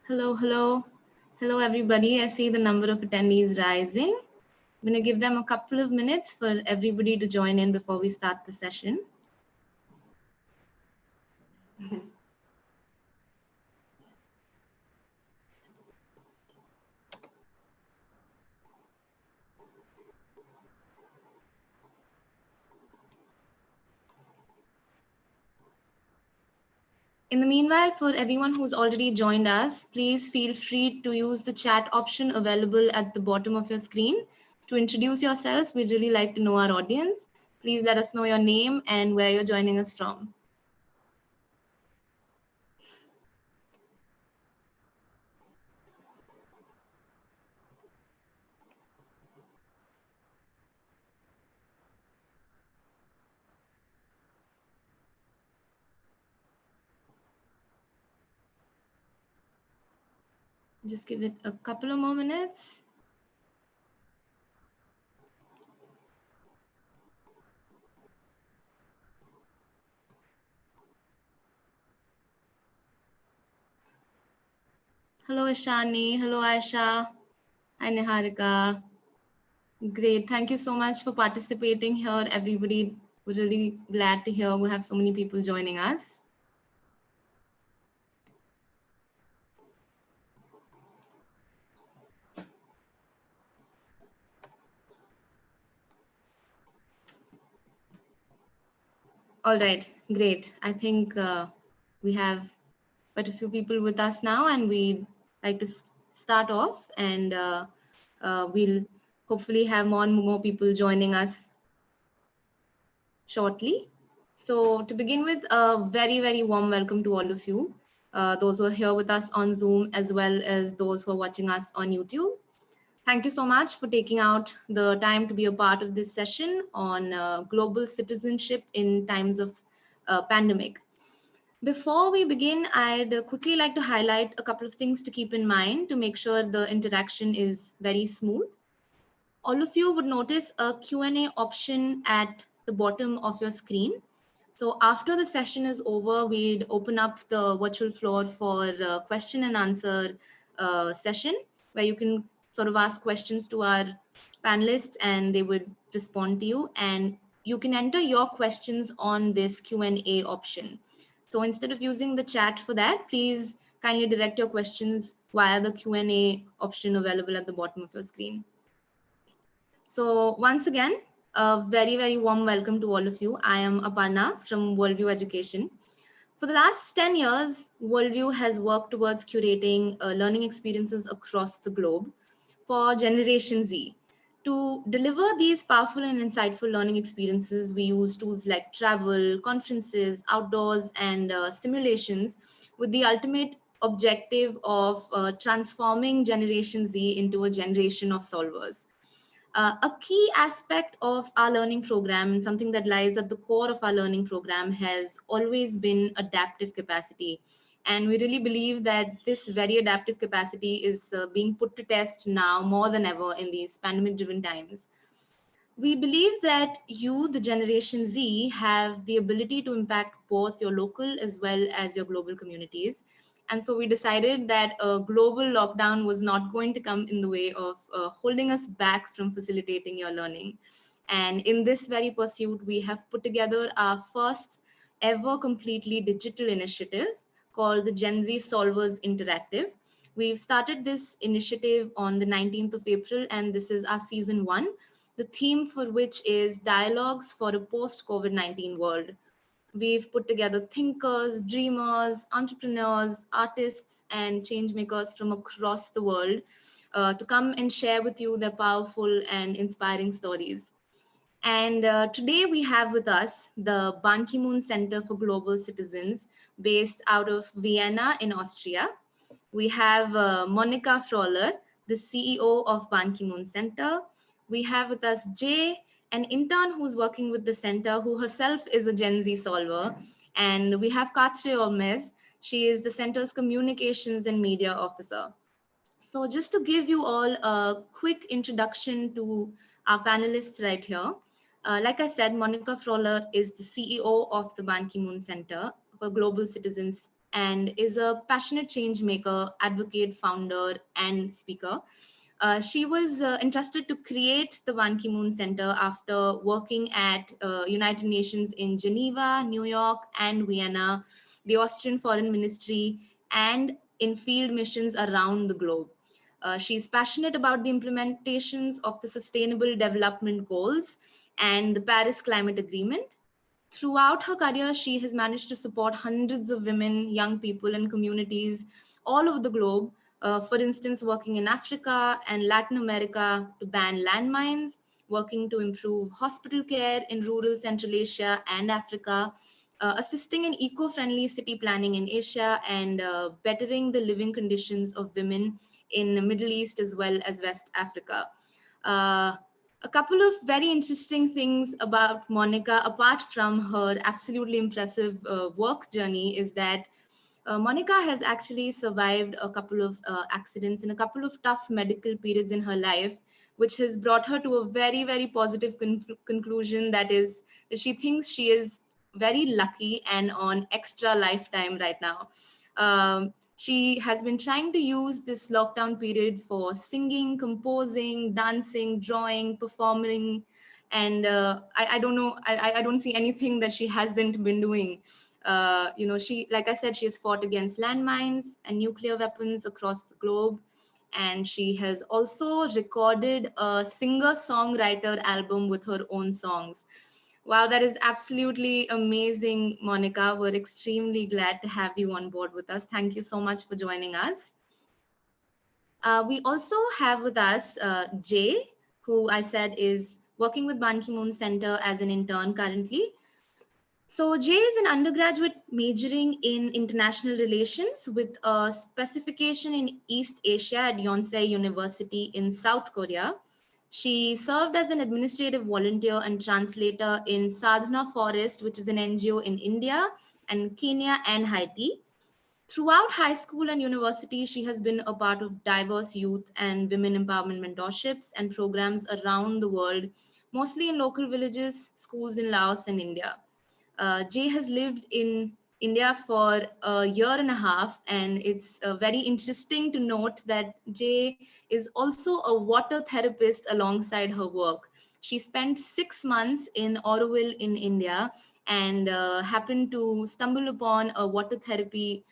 Hello, hello. Hello, everybody. I see the number of attendees rising. I'm going to give them a couple of minutes for everybody to join in before we start the session. In the meanwhile, for everyone who's already joined us, please feel free to use the chat option available at the bottom of your screen to introduce yourselves. We'd really like to know our audience. Please let us know your name and where you're joining us from. Just give it a couple of more minutes. Hello, Ishani. Hello, Aisha. Hi, Niharika. Great. Thank you so much for participating here, everybody. We're really glad to hear we have so many people joining us. All right, great. I think we have quite a few people with us now, and we'd like to start off, and we'll hopefully have more and more people joining us shortly. So to begin with, a very, very warm welcome to all of you, those who are here with us on Zoom, as well as those who are watching us on YouTube. Thank you so much for taking out the time to be a part of this session on global citizenship in times of pandemic. Before we begin, I'd quickly like to highlight a couple of things to keep in mind to make sure the interaction is very smooth. All of you would notice a Q&A option at the bottom of your screen. So after the session is over, we'd open up the virtual floor for a question and answer session where you can sort of ask questions to our panelists and they would respond to you. And you can enter your questions on this Q&A option. So instead of using the chat for that, please kindly direct your questions via the Q&A option available at the bottom of your screen. So once again, a very, very warm welcome to all of you. I am Aparna from Worldview Education. For the last 10 years, Worldview has worked towards curating learning experiences across the globe for Generation Z. To deliver these powerful and insightful learning experiences, we use tools like travel, conferences, outdoors, and simulations with the ultimate objective of transforming Generation Z into a generation of solvers. A key aspect of our learning program and something that lies at the core of our learning program has always been adaptive capacity. And we really believe that this very adaptive capacity is being put to test now more than ever in these pandemic driven times. We believe that you, the Generation Z, have the ability to impact both your local as well as your global communities. And so we decided that a global lockdown was not going to come in the way of holding us back from facilitating your learning. And in this very pursuit, we have put together our first ever completely digital initiative called the Gen Z Solvers Interactive. We've started this initiative on the 19th of April, and this is our season 1, the theme for which is dialogues for a post-COVID-19 world. We've put together thinkers, dreamers, entrepreneurs, artists, and change makers from across the world to come and share with you their powerful and inspiring stories. And today we have with us the Kimoon Center for Global Citizens based out of Vienna in Austria. We have Monica Froller, the CEO of Kimoon Center. We have with us Jay, an intern who's working with the center, who herself is a Gen Z solver. And we have Katri Olmes. She is the center's communications and media officer. So just to give you all a quick introduction to our panelists right here. Like I said, Monica Froller is the CEO of the Ban Ki-moon Center for Global Citizens and is a passionate change maker, advocate, founder, and speaker. She was entrusted to create the Ban Ki-moon Center after working at United Nations in Geneva, New York, and Vienna, the Austrian Foreign Ministry, and in field missions around the globe. She's passionate about the implementations of the Sustainable Development Goals and the Paris Climate Agreement. Throughout her career, she has managed to support hundreds of women, young people, and communities all over the globe. For instance, working in Africa and Latin America to ban landmines, working to improve hospital care in rural Central Asia and Africa, assisting in eco friendly city planning in Asia, and bettering the living conditions of women in the Middle East as well as West Africa. Uh, a couple of very interesting things about Monica, apart from her absolutely impressive work journey, is that Monica has actually survived a couple of accidents and a couple of tough medical periods in her life, which has brought her to a very, very positive conclusion, that is, that she thinks she is very lucky and on extra lifetime right now. She has been trying to use this lockdown period for singing, composing, dancing, drawing, performing, and I don't know, I don't see anything that she hasn't been doing. She, like I said, she has fought against landmines and nuclear weapons across the globe. And she has also recorded a singer-songwriter album with her own songs. Wow, that is absolutely amazing, Monica. We're extremely glad to have you on board with us. Thank you so much for joining us. We also have with us Jay, who I said is working with Ban Ki-moon Center as an intern currently. So Jay is an undergraduate majoring in international relations with a specification in East Asia at Yonsei University in South Korea. She served as an administrative volunteer and translator in Sadhana Forest, which is an NGO in India and Kenya and Haiti. Throughout high school and university, she has been a part of diverse youth and women empowerment mentorships and programs around the world, mostly in local villages, schools in Laos and India. Jay has lived in India for a year and a half, and it's very interesting to note that Jay is also a water therapist alongside her work. She spent 6 months in Auroville in India and happened to stumble upon a water therapy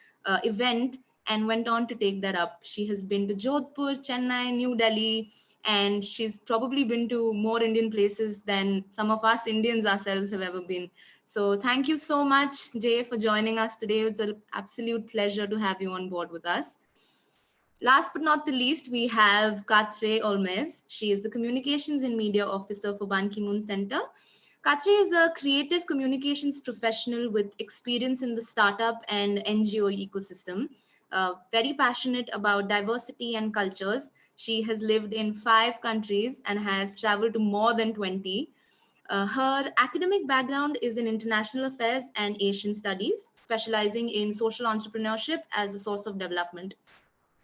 event and went on to take that up. She has been to Jodhpur, Chennai, New Delhi, and she's probably been to more Indian places than some of us Indians ourselves have ever been. So thank you so much, Jay, for joining us today. It's an absolute pleasure to have you on board with us. Last but not the least, we have Katre Olmez. She is the Communications and Media Officer for Ban Ki-moon Center. Katre is a creative communications professional with experience in the startup and NGO ecosystem. Very passionate about diversity and cultures. She has lived in 5 countries and has traveled to more than 20. Her academic background is in international affairs and Asian studies, specializing in social entrepreneurship as a source of development.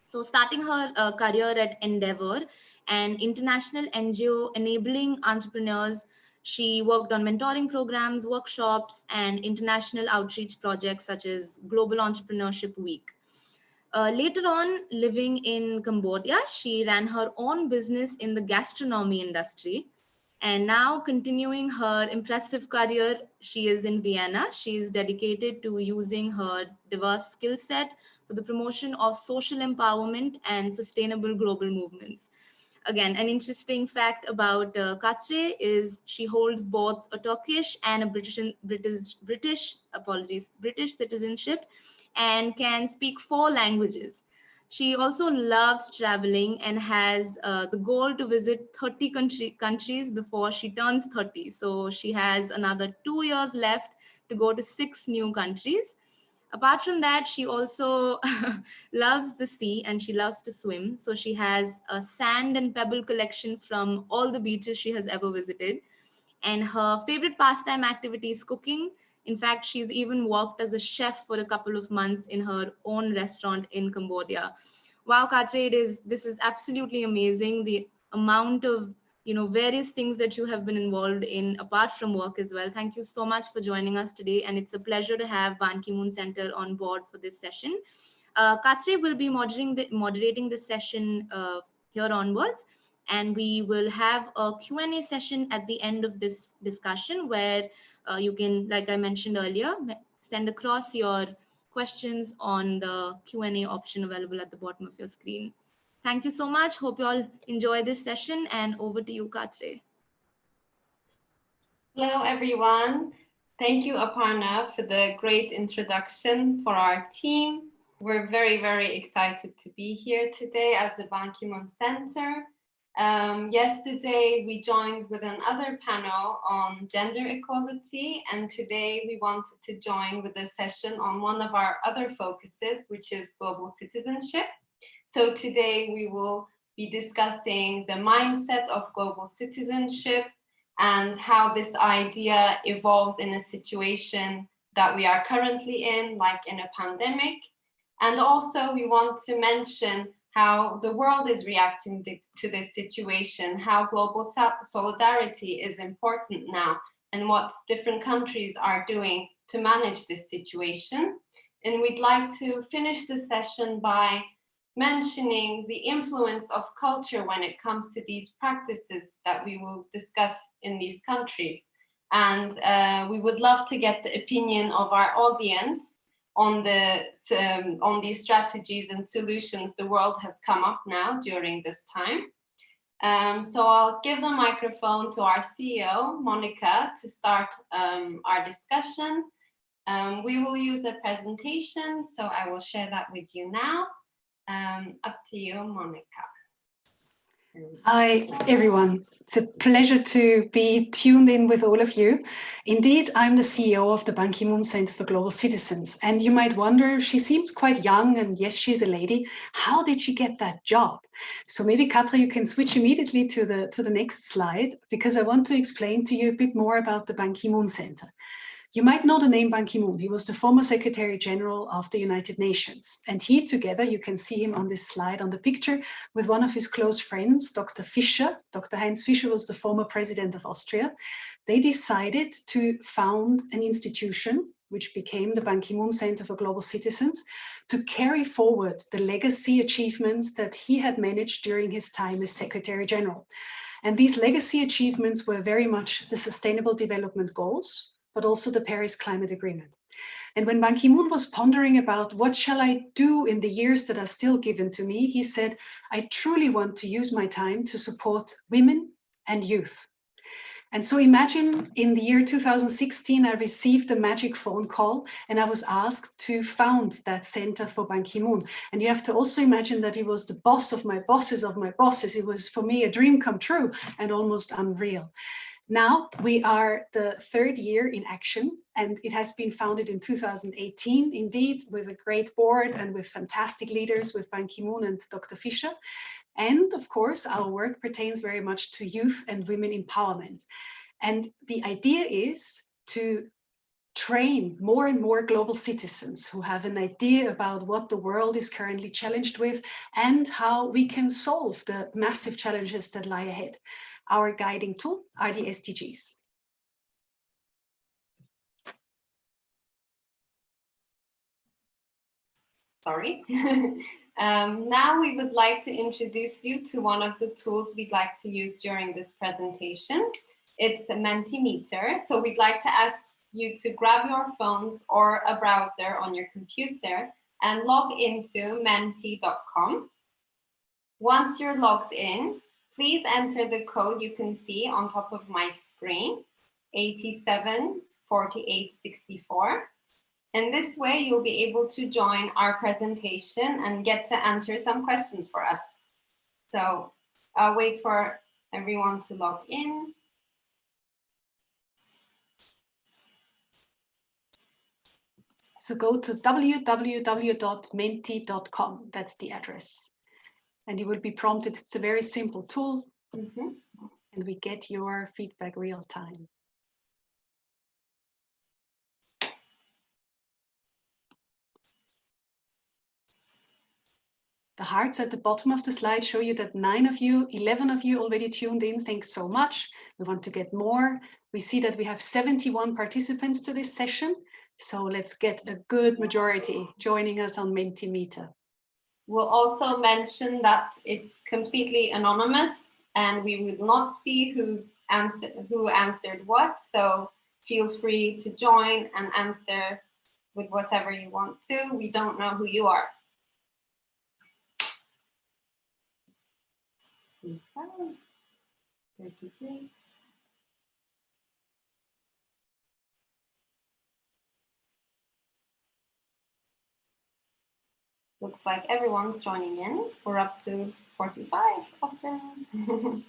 So, starting her career at Endeavor, an international NGO enabling entrepreneurs, she worked on mentoring programs, workshops, and international outreach projects such as Global Entrepreneurship Week. Later on, living in Cambodia, she ran her own business in the gastronomy industry. And now, continuing her impressive career, she is in Vienna. She is dedicated to using her diverse skill set for the promotion of social empowerment and sustainable global movements. Again, an interesting fact about Katre is she holds both a Turkish and a British citizenship, and can speak 4 languages. She also loves traveling and has the goal to visit 30 countries before she turns 30. So she has another 2 years left to go to 6 new countries. Apart from that, she also loves the sea and she loves to swim. So she has a sand and pebble collection from all the beaches she has ever visited. And her favorite pastime activity is cooking. In fact, she's even worked as a chef for a couple of months in her own restaurant in Cambodia. Wow, Kache, this is absolutely amazing. The amount of various things that you have been involved in apart from work as well. Thank you so much for joining us today, and it's a pleasure to have Ban Ki-moon Center on board for this session. Katri will be moderating this session here onwards, and we will have a Q&A session at the end of this discussion where you can, like I mentioned earlier, send across your questions on the Q&A option available at the bottom of your screen. Thank you so much. Hope you all enjoy this session, and over to you, Katri. Hello, everyone. Thank you, Aparna, for the great introduction for our team. We're very, very excited to be here today as the Ban Ki-moon Center. Yesterday, we joined with another panel on gender equality, and today we wanted to join with a session on one of our other focuses, which is global citizenship. So today we will be discussing the mindset of global citizenship and how this idea evolves in a situation that we are currently in, like in a pandemic. And also we want to mention how the world is reacting to this situation, how global solidarity is important now, and what different countries are doing to manage this situation. And we'd like to finish the session by mentioning the influence of culture when it comes to these practices that we will discuss in these countries. And we would love to get the opinion of our audience on these strategies and solutions the world has come up now during this time. So I'll give the microphone to our CEO, Monica, to start our discussion. We will use a presentation, so I will share that with you now. Up to you, Monica. Hi, everyone. It's a pleasure to be tuned in with all of you. Indeed, I'm the CEO of the Ban Ki-moon Center for Global Citizens. And you might wonder, she seems quite young, and yes, she's a lady. How did she get that job? So maybe, Katri, you can switch immediately to the next slide, because I want to explain to you a bit more about the Ban Ki-moon Center. You might know the name Ban Ki-moon. He was the former Secretary General of the United Nations. And he, together, you can see him on this slide on the picture, with one of his close friends, Dr. Fischer. Dr. Heinz Fischer was the former president of Austria. They decided to found an institution, which became the Ban Ki-moon Center for Global Citizens, to carry forward the legacy achievements that he had managed during his time as Secretary General. And these legacy achievements were very much the Sustainable Development Goals, but also the Paris Climate Agreement. And when Ban Ki-moon was pondering about what shall I do in the years that are still given to me, he said, I truly want to use my time to support women and youth. And so imagine in the year 2016, I received a magic phone call and I was asked to found that center for Ban Ki-moon. And you have to also imagine that he was the boss of my bosses of my bosses. It was for me a dream come true and almost unreal. Now we are the third year in action, and it has been founded in 2018, indeed, with a great board and with fantastic leaders, with Ban Ki-moon and Dr. Fischer. And of course, our work pertains very much to youth and women empowerment. And the idea is to train more and more global citizens who have an idea about what the world is currently challenged with and how we can solve the massive challenges that lie ahead. Our guiding tool are the SDGs. Sorry. Now we would like to introduce you to one of the tools we'd like to use during this presentation. It's the MantaMeter. So we'd like to ask you to grab your phones or a browser on your computer and log into menti.com. Once you're logged in, please enter the code you can see on top of my screen, 874864. And this way you'll be able to join our presentation and get to answer some questions for us. So I'll wait for everyone to log in. So go to www.menti.com. That's the address. And you will be prompted. It's a very simple tool. And we get your feedback real time. The hearts at the bottom of the slide show you that 9 of you, 11 of you already tuned in. Thanks so much. We want to get more. We see that we have 71 participants to this session. So let's get a good majority joining us on MantaMeter. We'll also mention that it's completely anonymous and we will not see who answered what. So feel free to join and answer with whatever you want to. We don't know who you are. 33. Looks like everyone's joining in. We're up to 45. Awesome.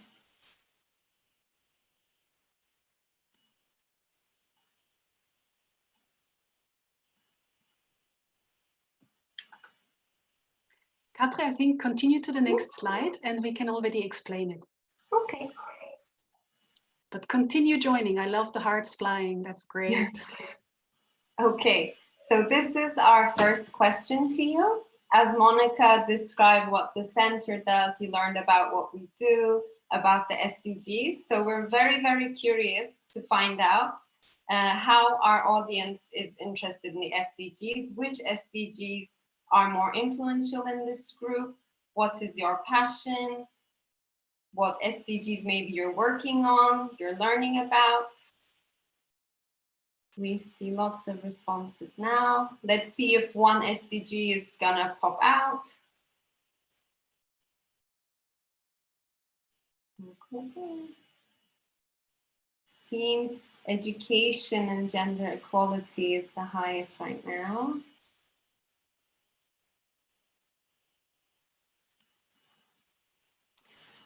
Katre, I think continue to the next slide and we can already explain it. Okay. But continue joining. I love the hearts flying. That's great. Okay, so this is our first question to you. As Monica described what the center does, you learned about what we do, about the SDGs. So we're very, very curious to find out how our audience is interested in the SDGs, which SDGs are more influential in this group, what is your passion, what SDGs maybe you're working on, you're learning about. We see lots of responses now. Let's see if one SDG is gonna pop out. Okay. Seems education and gender equality is the highest right now.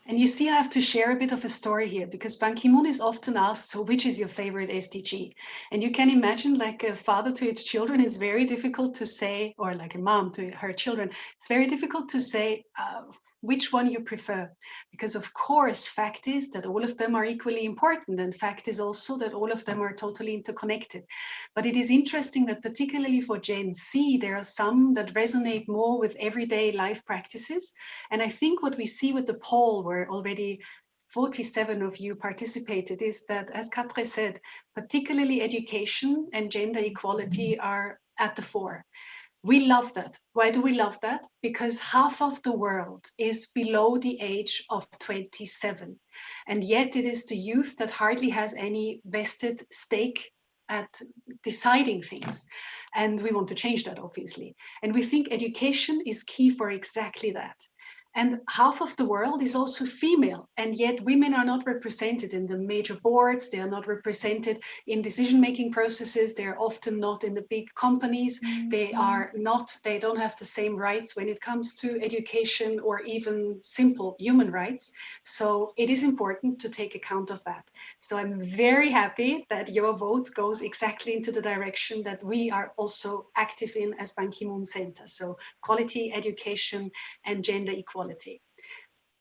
And you see, I have to share a bit of a story here because Ban Ki-moon is often asked, so which is your favorite SDG? And you can imagine, like a father to its children, it's very difficult to say, or like a mom to her children, it's very difficult to say which one you prefer. Because of course, fact is that all of them are equally important. And fact is also that all of them are totally interconnected. But it is interesting that particularly for Gen Z, there are some that resonate more with everyday life practices. And I think what we see with the poll, where already 47 of you participated, is that, as Katre said, particularly education and gender equality are at the fore. We love that. Why do we love that? Because half of the world is below the age of 27. And yet it is the youth that hardly has any vested stake at deciding things. And we want to change that, obviously. And we think education is key for exactly that. And half of the world is also female, and yet women are not represented in the major boards. They are not represented in decision-making processes. They're often not in the big companies. They don't have the same rights when it comes to education or even simple human rights. So it is important to take account of that. So I'm very happy that your vote goes exactly into the direction that we are also active in as Ban Ki-moon Center. So quality education and gender equality.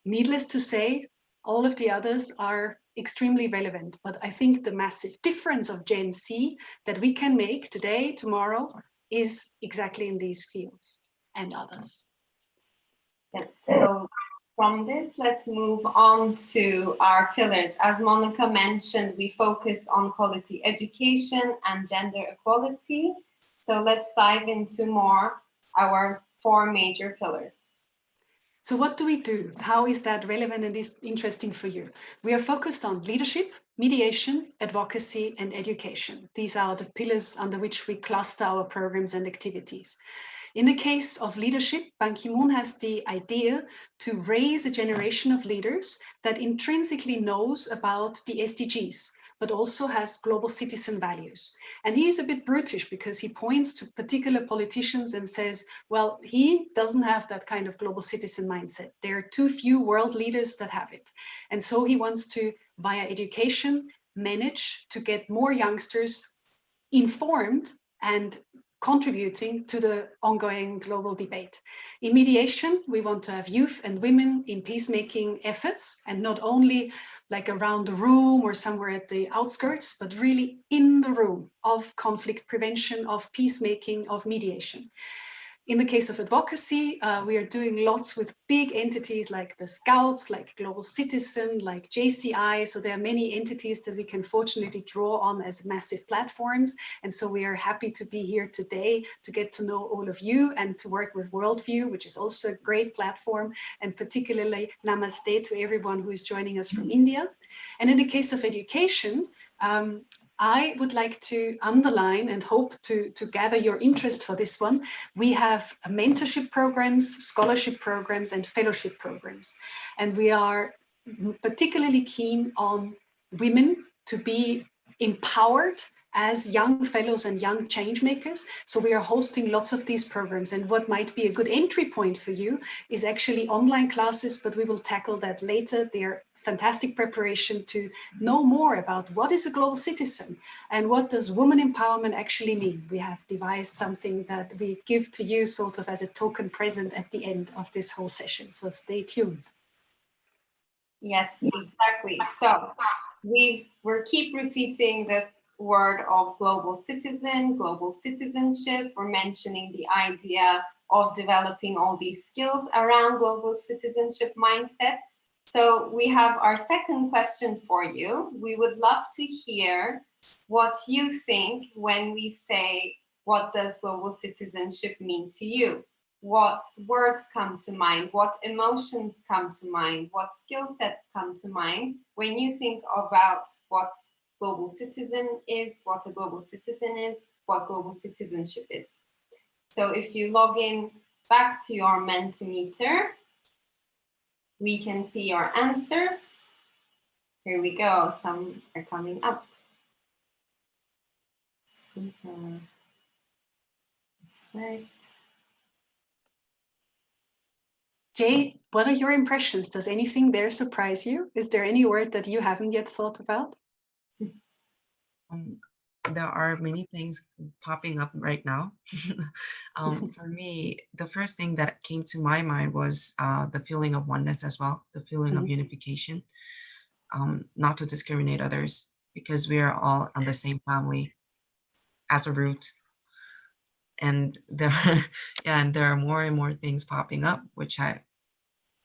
Needless to say, all of the others are extremely relevant, but I think the massive difference of Gen Z that we can make today, tomorrow, is exactly in these fields and others. Yeah, so from this, let's move on to our pillars. As Monica mentioned, we focused on quality education and gender equality. So let's dive into more our 4 major pillars. So what do we do? How is that relevant and is interesting for you? We are focused on leadership, mediation, advocacy, and education. These are the pillars under which we cluster our programs and activities. In the case of leadership, Ban Ki-moon has the idea to raise a generation of leaders that intrinsically knows about the SDGs, but also has global citizen values. And he is a bit brutish because he points to particular politicians and says, well, he doesn't have that kind of global citizen mindset. There are too few world leaders that have it. And so he wants to, via education, manage to get more youngsters informed and contributing to the ongoing global debate. In mediation, we want to have youth and women in peacemaking efforts, and not only like around the room or somewhere at the outskirts, but really in the room of conflict prevention, of peacemaking, of mediation. In the case of advocacy, we are doing lots with big entities like the Scouts, like Global Citizen, like JCI. So there are many entities that we can fortunately draw on as massive platforms. And so we are happy to be here today to get to know all of you and to work with Worldview, which is also a great platform. And particularly namaste to everyone who is joining us from India. And in the case of education, I would like to underline and hope to gather your interest for this one. We have mentorship programs, scholarship programs, and fellowship programs. And we are particularly keen on women to be empowered as young fellows and young change makers. So we are hosting lots of these programs. And what might be a good entry point for you is actually online classes, but we will tackle that later. They're fantastic preparation to know more about what is a global citizen and what does woman empowerment actually mean. We have devised something that we give to you sort of as a token present at the end of this whole session. So stay tuned. Yes, exactly. So we're keep repeating this word of global citizen, global citizenship. We're mentioning the idea of developing all these skills around global citizenship mindset. So we have our second question for you. We would love to hear what you think when we say, what does global citizenship mean to you? What words come to mind? What emotions come to mind? What skill sets come to mind when you think about what global citizen is, what a global citizen is, what global citizenship is? So if you log in back to your MantaMeter, we can see your answers. Here we go. Some are coming up. Super. Respect. Jay, what are your impressions? Does anything there surprise you? Is there any word that you haven't yet thought about? There are many things popping up right now. For me, the first thing that came to my mind was the feeling of oneness as well, the feeling of unification, not to discriminate others, because we are all on the same family as a root. And there are, yeah, and there are more and more things popping up, which I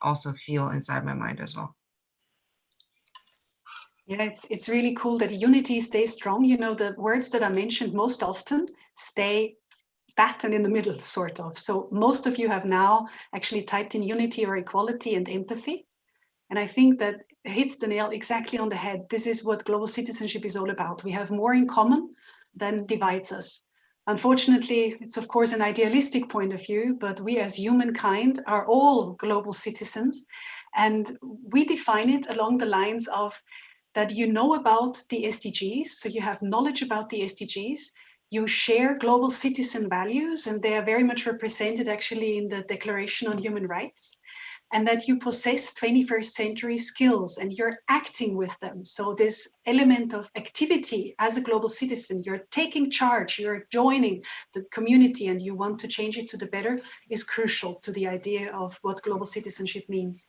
also feel inside my mind as well. Yeah, it's really cool that unity stays strong. You know, the words that are mentioned most often stay fat and in the middle, sort of. So most of you have now actually typed in unity or equality and empathy. And I think that hits the nail exactly on the head. This is what global citizenship is all about. We have more in common than divides us. Unfortunately, it's of course an idealistic point of view, but we as humankind are all global citizens. And we define it along the lines of that you know about the SDGs, so you have knowledge about the SDGs, you share global citizen values, and they are very much represented actually in the Declaration on Human Rights, and that you possess 21st century skills and you're acting with them. So this element of activity as a global citizen, you're taking charge, you're joining the community and you want to change it to the better is crucial to the idea of what global citizenship means.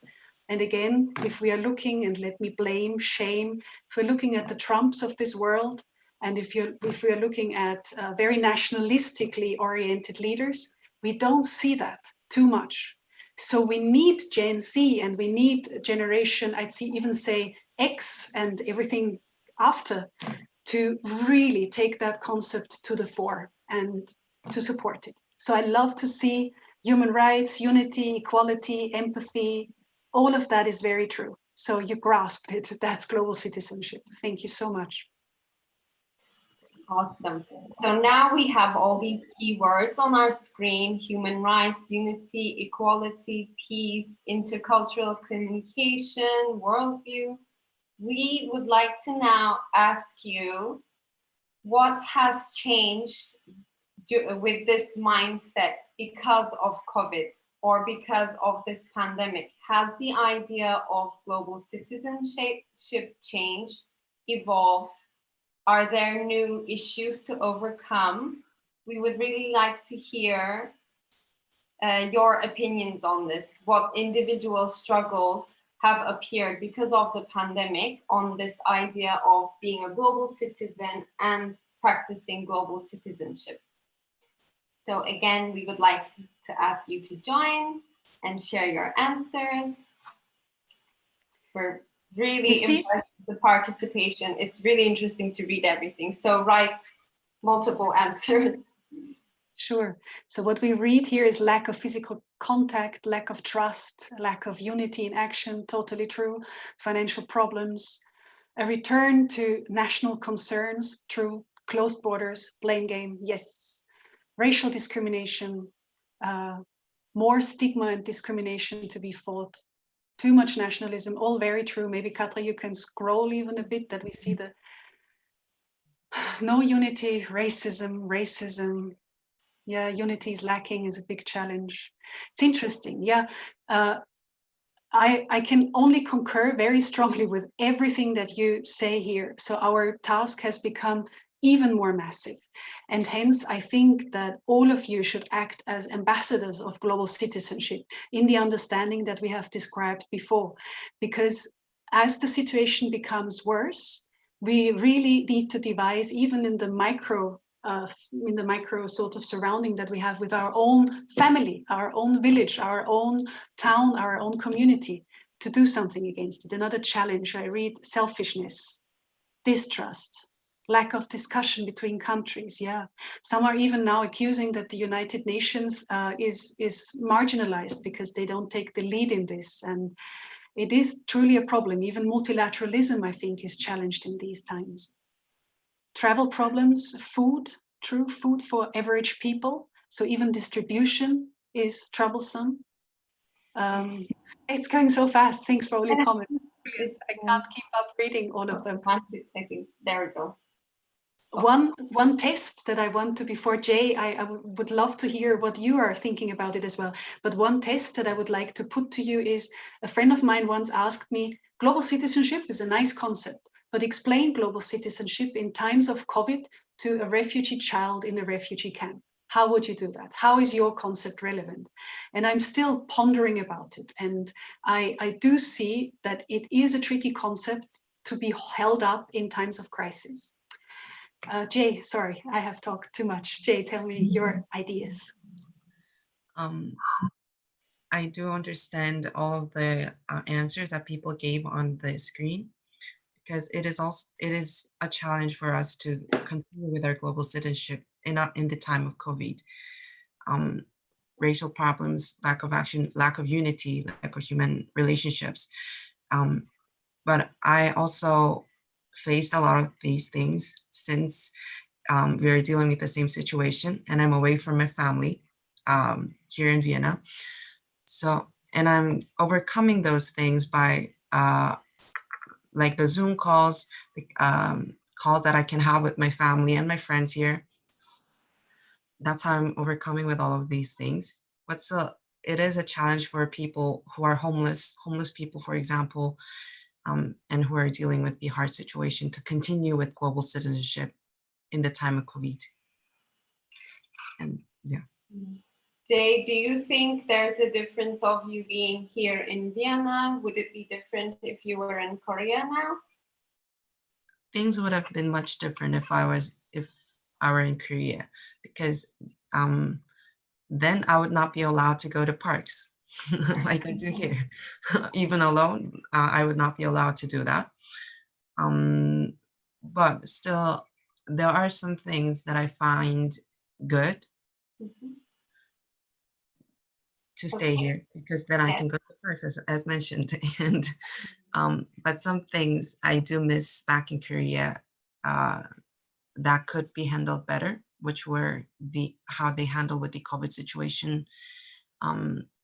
And again, if we are looking, and let me blame, shame, if we're looking at the Trumps of this world, and if we are looking at very nationalistically oriented leaders, we don't see that too much. So we need Gen Z and we need generation, I'd even say X and everything after, to really take that concept to the fore and to support it. So I love to see human rights, unity, equality, empathy, all of that is very true. So you grasped it. That's global citizenship. Thank you so much. Awesome. So now we have all these keywords on our screen: human rights, unity, equality, peace, intercultural communication, worldview. We would like to now ask you, what has changed with this mindset because of COVID or because of this pandemic? Has the idea of global citizenship changed, evolved? Are there new issues to overcome? We would really like to hear your opinions on this. What individual struggles have appeared because of the pandemic on this idea of being a global citizen and practicing global citizenship? So again, we would like to ask you to join and share your answers. We're really impressed with the participation. It's really interesting to read everything. So write multiple answers. Sure. So what we read here is lack of physical contact, lack of trust, lack of unity in action, totally true. Financial problems, a return to national concerns, true. Closed borders, blame game, yes. Racial discrimination, more stigma and discrimination to be fought. Too much nationalism, all very true. Maybe Katra, you can scroll even a bit that we see the no unity, racism. Yeah, unity is lacking is a big challenge. It's interesting. Yeah, I can only concur very strongly with everything that you say here. So our task has become even more massive. And hence, I think that all of you should act as ambassadors of global citizenship in the understanding that we have described before. Because as the situation becomes worse, we really need to devise, even in the micro sort of surrounding that we have with our own family, our own village, our own town, our own community, to do something against it. Another challenge I read: selfishness, distrust, lack of discussion between countries. Yeah, some are even now accusing that the United Nations is marginalized because they don't take the lead in this, and it is truly a problem. Even multilateralism, I think, is challenged in these times. Travel problems, food, true, food for average people. So even distribution is troublesome. It's going so fast. Thanks for all your comments. I can't keep up reading all of them. I think there we go. One test that I want to, before Jay, I would love to hear what you are thinking about it as well. But one test that I would like to put to you is, a friend of mine once asked me, global citizenship is a nice concept, but explain global citizenship in times of COVID to a refugee child in a refugee camp. How would you do that? How is your concept relevant? And I'm still pondering about it. And I do see that it is a tricky concept to be held up in times of crisis. Jay, sorry, I have talked too much. Jay, tell me your ideas. I do understand all of the answers that people gave on the screen, because it is a challenge for us to continue with our global citizenship in the time of COVID. Racial problems, lack of action, lack of unity, lack of human relationships. But I also faced a lot of these things since we're dealing with the same situation, and I'm away from my family here in Vienna. So, and I'm overcoming those things by like the Zoom calls, calls that I can have with my family and my friends here. That's how I'm overcoming with all of these things. But still, it is a challenge for people who are homeless people, for example, and who are dealing with the hard situation, to continue with global citizenship in the time of COVID. And yeah. Jay, do you think there's a difference of you being here in Vienna? Would it be different if you were in Korea now? Things would have been much different if I were in Korea, because then I would not be allowed to go to parks like I do here. Even alone, I would not be allowed to do that. But still, there are some things that I find good to stay here, because then I can go to parks, as mentioned. And but some things I do miss back in Korea that could be handled better, which were how they handle with the COVID situation.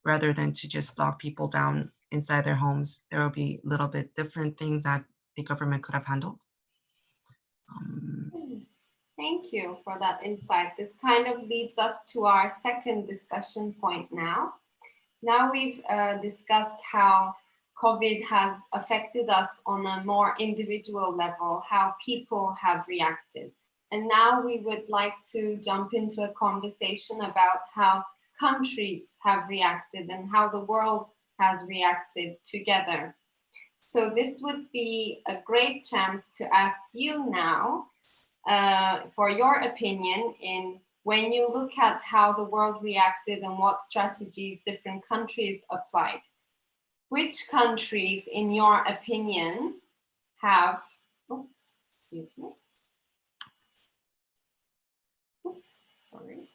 Rather than to just lock people down inside their homes, there will be a little bit different things that the government could have handled. Thank you for that insight. This kind of leads us to our second discussion point now. Now we've discussed how COVID has affected us on a more individual level, how people have reacted. And now we would like to jump into a conversation about how countries have reacted and how the world has reacted together. So this would be a great chance to ask you now for your opinion in when you look at how the world reacted and what strategies different countries applied, which countries, in your opinion, have, oops, excuse me, oops, sorry,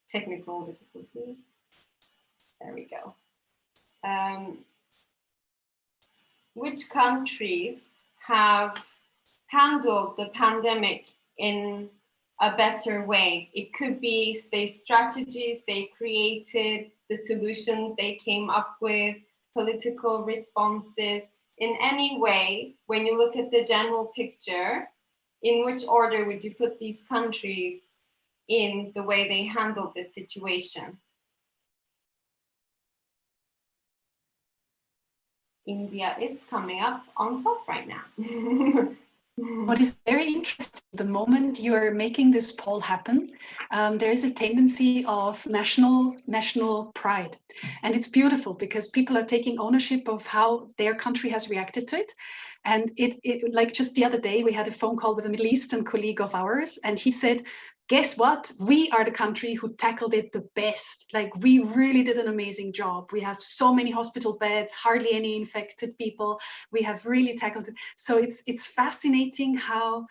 technical difficulty. There we go. Which countries have handled the pandemic in a better way? It could be the strategies they created, the solutions they came up with, political responses. In any way, when you look at the general picture, in which order would you put these countries in the way they handled this situation? India is coming up on top right now. What is very interesting, the moment you are making this poll happen, there is a tendency of national pride. And it's beautiful because people are taking ownership of how their country has reacted to it. And it like just the other day, we had a phone call with a Middle Eastern colleague of ours, and he said, guess what? We are the country who tackled it the best. Like, we really did an amazing job. We have so many hospital beds, hardly any infected people. We have really tackled it. So it's fascinating how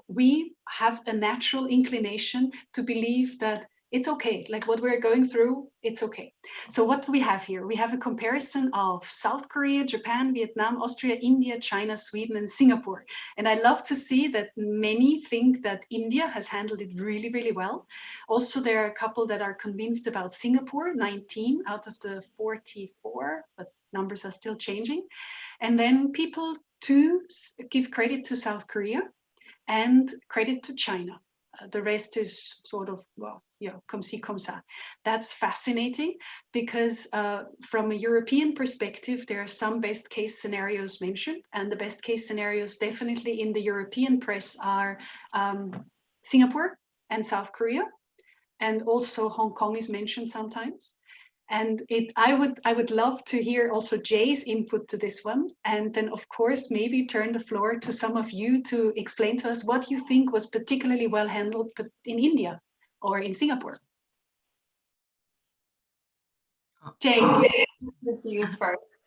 we have a natural inclination to believe that it's okay, like what we're going through, it's okay. So what do we have here? We have a comparison of South Korea, Japan, Vietnam, Austria, India, China, Sweden, and Singapore. And I love to see that many think that India has handled it really, really well. Also, there are a couple that are convinced about Singapore, 19 out of the 44, but numbers are still changing. And then people to give credit to South Korea and credit to China. The rest is sort of, well, yeah, comme ci, comme ça. That's fascinating because from a European perspective, there are some best case scenarios mentioned, and the best case scenarios definitely in the European press are Singapore and South Korea, and also Hong Kong is mentioned sometimes. And I would love to hear also Jay's input to this one. And then, of course, maybe turn the floor to some of you to explain to us what you think was particularly well handled in India or in Singapore. Jay, to you first.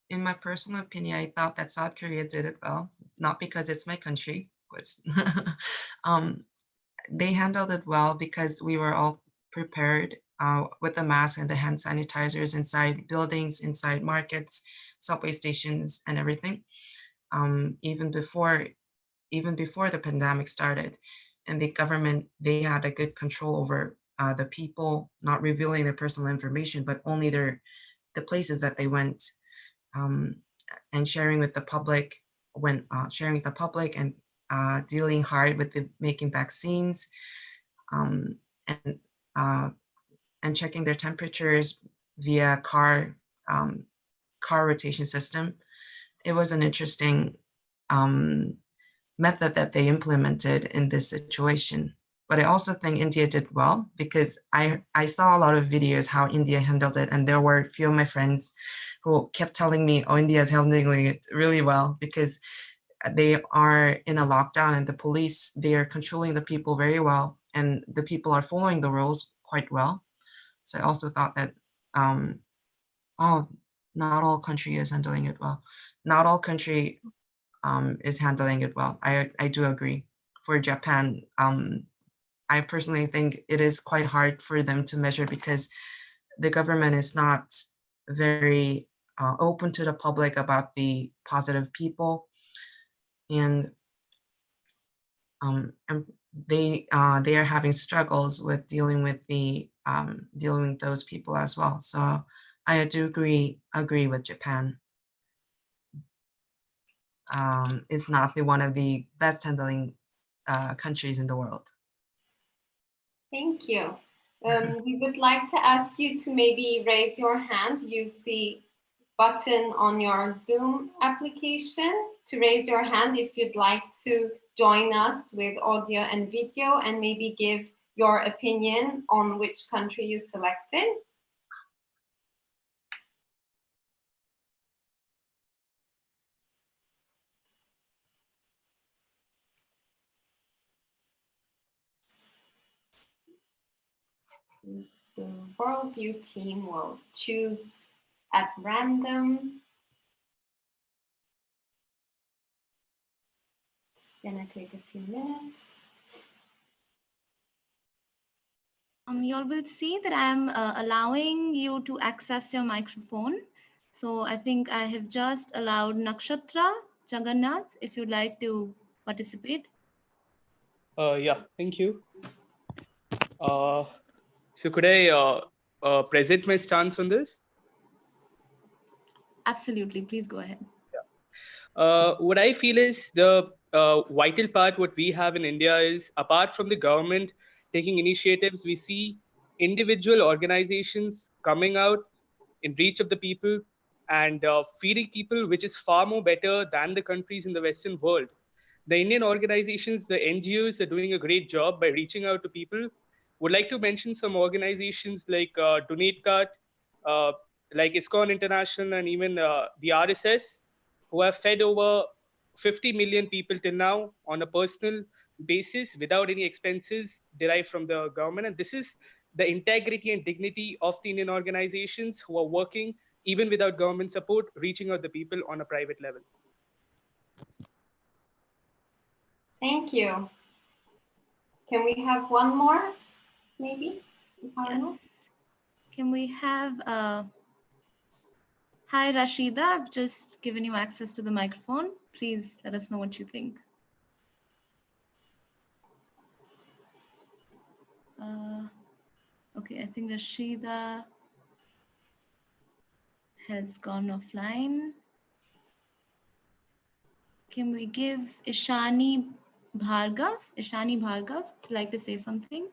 In my personal opinion, I thought that South Korea did it well, not because it's my country, but they handled it well because we were all prepared with the mask and the hand sanitizers inside buildings, inside markets, subway stations, and everything. Even before the pandemic started, and the government, they had a good control over the people, not revealing their personal information, but only the places that they went, and sharing with the public and dealing hard with making vaccines, and checking their temperatures via car rotation system. It was an interesting method that they implemented in this situation. But I also think India did well because I saw a lot of videos how India handled it, and there were a few of my friends who kept telling me, oh, India is handling it really well because they are in a lockdown and the police, they are controlling the people very well, and the people are following the rules quite well. So I also thought that, oh, not all country is handling it well. Not all country is handling it well. I do agree. For Japan, I personally think it is quite hard for them to measure because the government is not very open to the public about the positive people, and they are having struggles with dealing with those people as well. So I do agree with Japan. It's not one of the best handling countries in the world. Thank you. We would like to ask you to maybe raise your hand, use the button on your Zoom application to raise your hand if you'd like to join us with audio and video and maybe give your opinion on which country you selected. the worldview team will choose at random. It's gonna take a few minutes. You all will see that I'm allowing you to access your microphone. So I think I have just allowed Nakshatra Jagannath, if you'd like to participate. Yeah, thank you. So could I present my stance on this? Absolutely, please go ahead. What I feel is the vital part what we have in India is, apart from the government taking initiatives, we see individual organizations coming out in reach of the people and feeding people, which is far more better than the countries in the Western world. The Indian organizations, the NGOs, are doing a great job by reaching out to people. Would like to mention some organizations like Donate Card, uh, like ISKCON International, and even the RSS, who have fed over 50 million people till now on a personal basis without any expenses derived from the government. And this is the integrity and dignity of the Indian organizations who are working even without government support, reaching out the people on a private level. Thank you. Can we have one more, maybe? Yes. Can we have, hi Rashida, I've just given you access to the microphone. Please let us know what you think. Okay, I think Rashida has gone offline. Can we give Ishani Bhargav? Ishani Bhargav, would like to say something?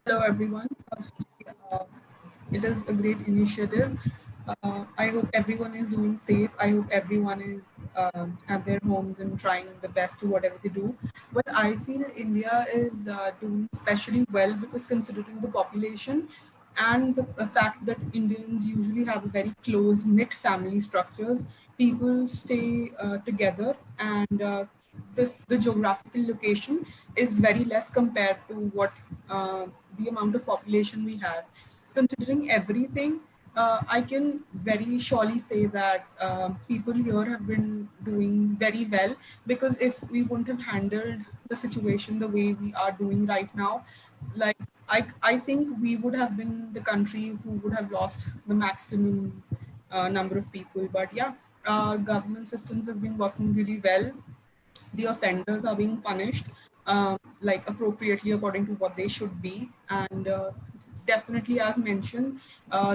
Hello, everyone. It is a great initiative. I hope everyone is doing safe. I hope everyone is at their homes and trying the best to whatever they do. But I feel India is doing especially well because considering the population and the fact that Indians usually have a very close knit family structures, people stay together and the geographical location is very less compared to what the amount of population we have. Considering everything, I can very surely say that people here have been doing very well, because if we wouldn't have handled the situation the way we are doing right now, like I think we would have been the country who would have lost the maximum number of people. But yeah, government systems have been working really well. The offenders are being punished like appropriately according to what they should be, and definitely, as mentioned,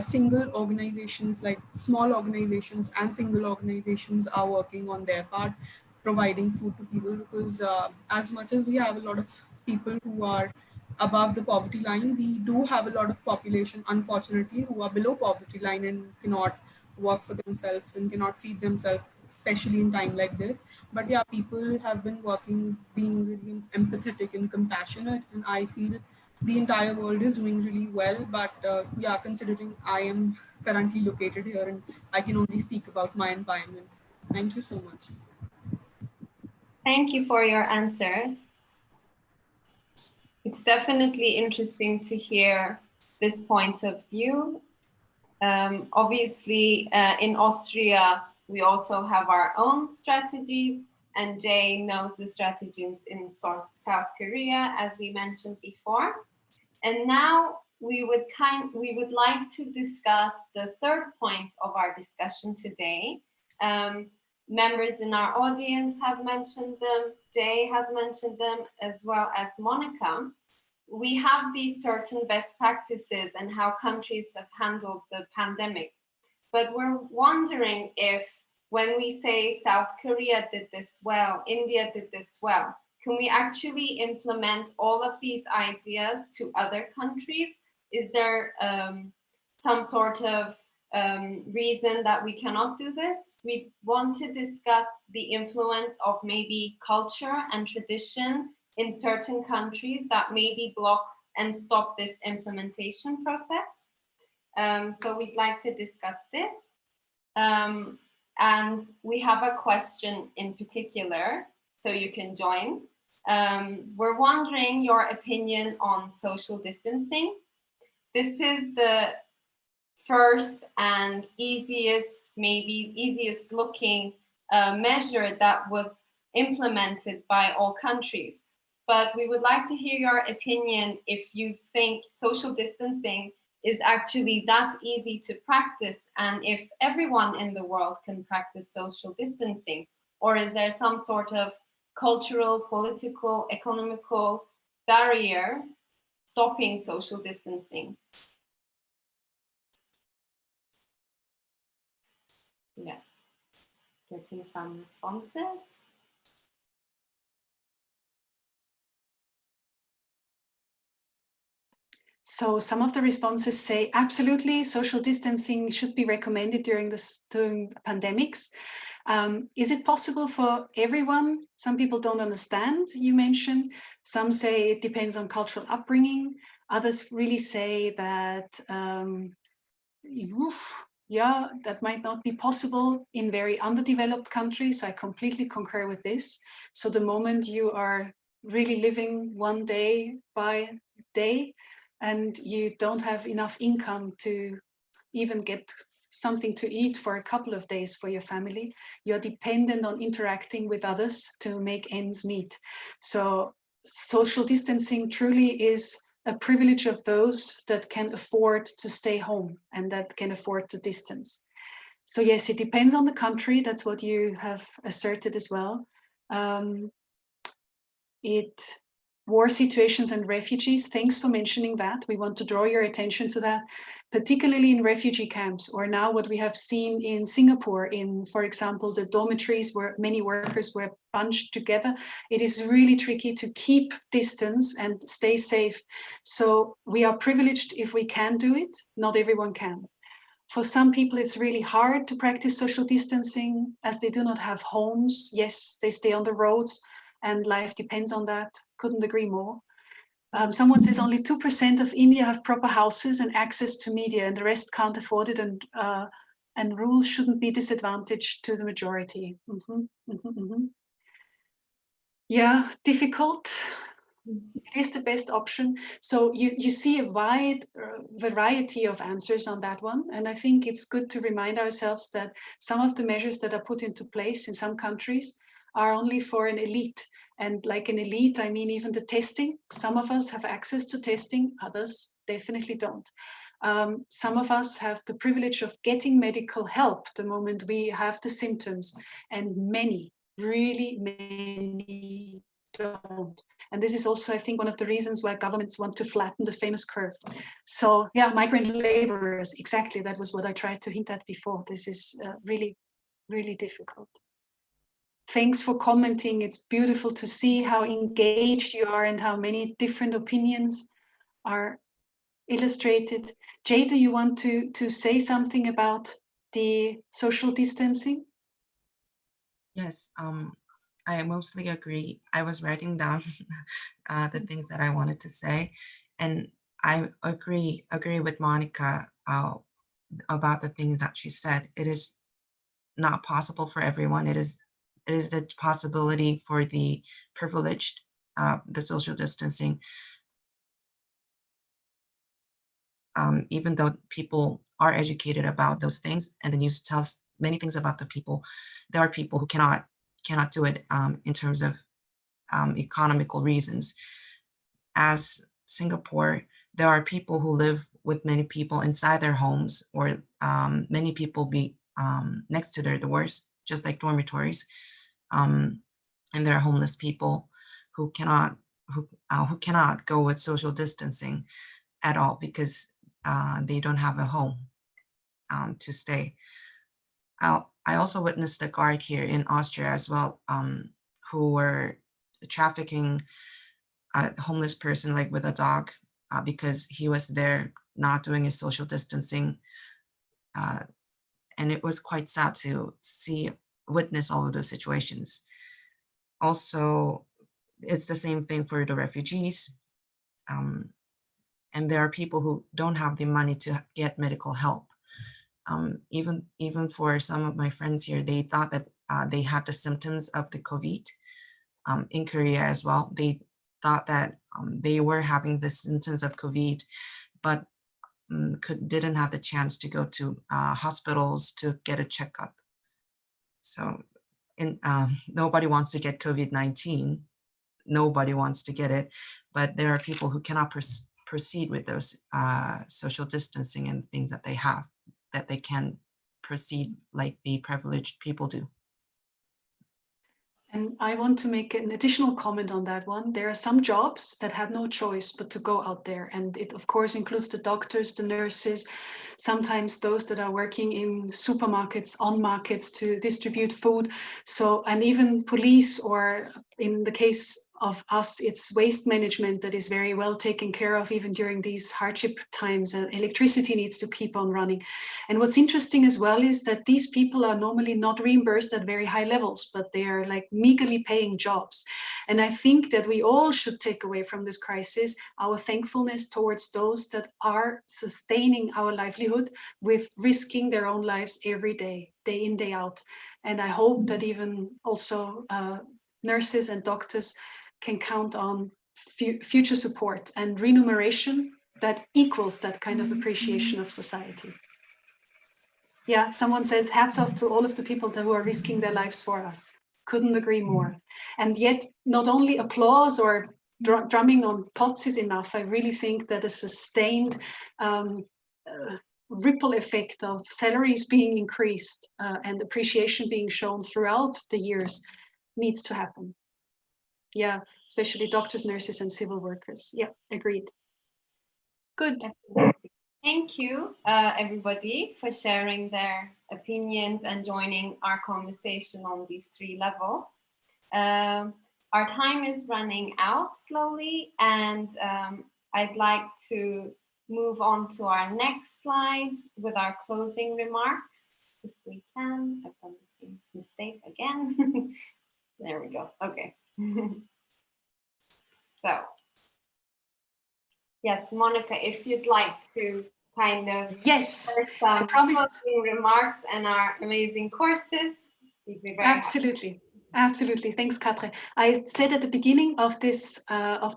single organizations, like small organizations and single organizations, are working on their part, providing food to people, because as much as we have a lot of people who are above the poverty line, we do have a lot of population, unfortunately, who are below poverty line and cannot work for themselves and cannot feed themselves, especially in time like this. But yeah, people have been working, being really empathetic and compassionate, and I feel the entire world is doing really well. But yeah, considering I am currently located here and I can only speak about my environment. Thank you so much. Thank you for your answer. It's definitely interesting to hear this point of view. Obviously, in Austria, we also have our own strategies, and Jay knows the strategies in South Korea, as we mentioned before. And now we would like to discuss the third point of our discussion today. Members in our audience have mentioned them, Jay has mentioned them, as well as Monica. We have these certain best practices and how countries have handled the pandemic. But we're wondering if, when we say South Korea did this well, India did this well, can we actually implement all of these ideas to other countries? Is there some sort of reason that we cannot do this? We want to discuss the influence of maybe culture and tradition in certain countries that maybe block and stop this implementation process. So we'd like to discuss this. And we have a question in particular, so you can join. We're wondering your opinion on social distancing. This is the first and maybe easiest looking measure that was implemented by all countries. But we would like to hear your opinion if you think social distancing is actually that easy to practice, and if everyone in the world can practice social distancing, or is there some sort of cultural, political, economical barrier stopping social distancing? Yeah, getting some responses. So some of the responses say, absolutely, social distancing should be recommended during pandemics. Is it possible for everyone? Some people don't understand, you mentioned. Some say it depends on cultural upbringing. Others really say that, yeah, that might not be possible in very underdeveloped countries. I completely concur with this. So the moment you are really living one day by day and you don't have enough income to even get something to eat for a couple of days for your family, you're dependent on interacting with others to make ends meet. So social distancing truly is a privilege of those that can afford to stay home and that can afford to distance. So yes, it depends on the country. That's what you have asserted as well. War situations and refugees, thanks for mentioning that. We want to draw your attention to that, particularly in refugee camps, or now what we have seen in Singapore, in, for example, the dormitories where many workers were bunched together. It is really tricky to keep distance and stay safe. So we are privileged if we can do it. Not everyone can. For some people, it's really hard to practice social distancing as they do not have homes. Yes, they stay on the roads, and life depends on that. Couldn't agree more. Someone says only 2% of India have proper houses and access to media, and the rest can't afford it, and rules shouldn't be disadvantaged to the majority. Yeah, difficult. It is the best option. So you see a wide variety of answers on that one. And I think it's good to remind ourselves that some of the measures that are put into place in some countries are only for an elite. And like an elite, I mean, even the testing. Some of us have access to testing, others definitely don't. Some of us have the privilege of getting medical help the moment we have the symptoms, and many, really many don't. And this is also, I think, one of the reasons why governments want to flatten the famous curve. So yeah, migrant laborers, exactly. That was what I tried to hint at before. This is really, really difficult. Thanks for commenting. It's beautiful to see how engaged you are and how many different opinions are illustrated. Jay, do you want to say something about the social distancing? Yes, I mostly agree. I was writing down the things that I wanted to say, and I agree with Monica about the things that she said. It is not possible for everyone. It is the possibility for the privileged, the social distancing. Even though people are educated about those things, and the news tells many things about the people, there are people who cannot do it in terms of economical reasons. As Singapore, there are people who live with many people inside their homes, or many people be next to their doors, just like dormitories. And there are homeless people who cannot go with social distancing at all because they don't have a home to stay. I also witnessed a guard here in Austria as well, who were trafficking a homeless person, like with a dog, because he was there not doing his social distancing. And it was quite sad to witness all of those situations. Also, it's the same thing for the refugees. And there are people who don't have the money to get medical help. Even for some of my friends here, they thought that they had the symptoms of the COVID, in Korea as well. They thought that they were having the symptoms of COVID, but didn't have the chance to go to hospitals to get a checkup. So nobody wants to get COVID-19. Nobody wants to get it, but there are people who cannot proceed with those social distancing and things that they have, that they can proceed like the privileged people do. And I want to make an additional comment on that one. There are some jobs that have no choice but to go out there. And it, of course, includes the doctors, the nurses, sometimes those that are working in supermarkets, on markets to distribute food. So, and even police, or in the case of us, it's waste management that is very well taken care of even during these hardship times. And electricity needs to keep on running. And what's interesting as well is that these people are normally not reimbursed at very high levels, but they are like meagerly paying jobs. And I think that we all should take away from this crisis our thankfulness towards those that are sustaining our livelihood with risking their own lives every day, day in, day out. And I hope that even also nurses and doctors can count on future support and remuneration that equals that kind of appreciation of society. Yeah, someone says hats off to all of the people who are risking their lives for us. Couldn't agree more. And yet not only applause or drumming on pots is enough. I really think that a sustained ripple effect of salaries being increased and appreciation being shown throughout the years needs to happen. Yeah, especially doctors, nurses, and civil workers. Yeah, agreed. Good. Thank you, everybody, for sharing their opinions and joining our conversation on these 3 levels. Our time is running out slowly, and I'd like to move on to our next slide with our closing remarks, if we can. I've done the same mistake again. There we go. Okay. So, yes, Monica, if you'd like to kind of yes, some closing remarks and our amazing courses, we'd be very absolutely. Happy. Absolutely. Thanks, Katre. I said at the beginning of this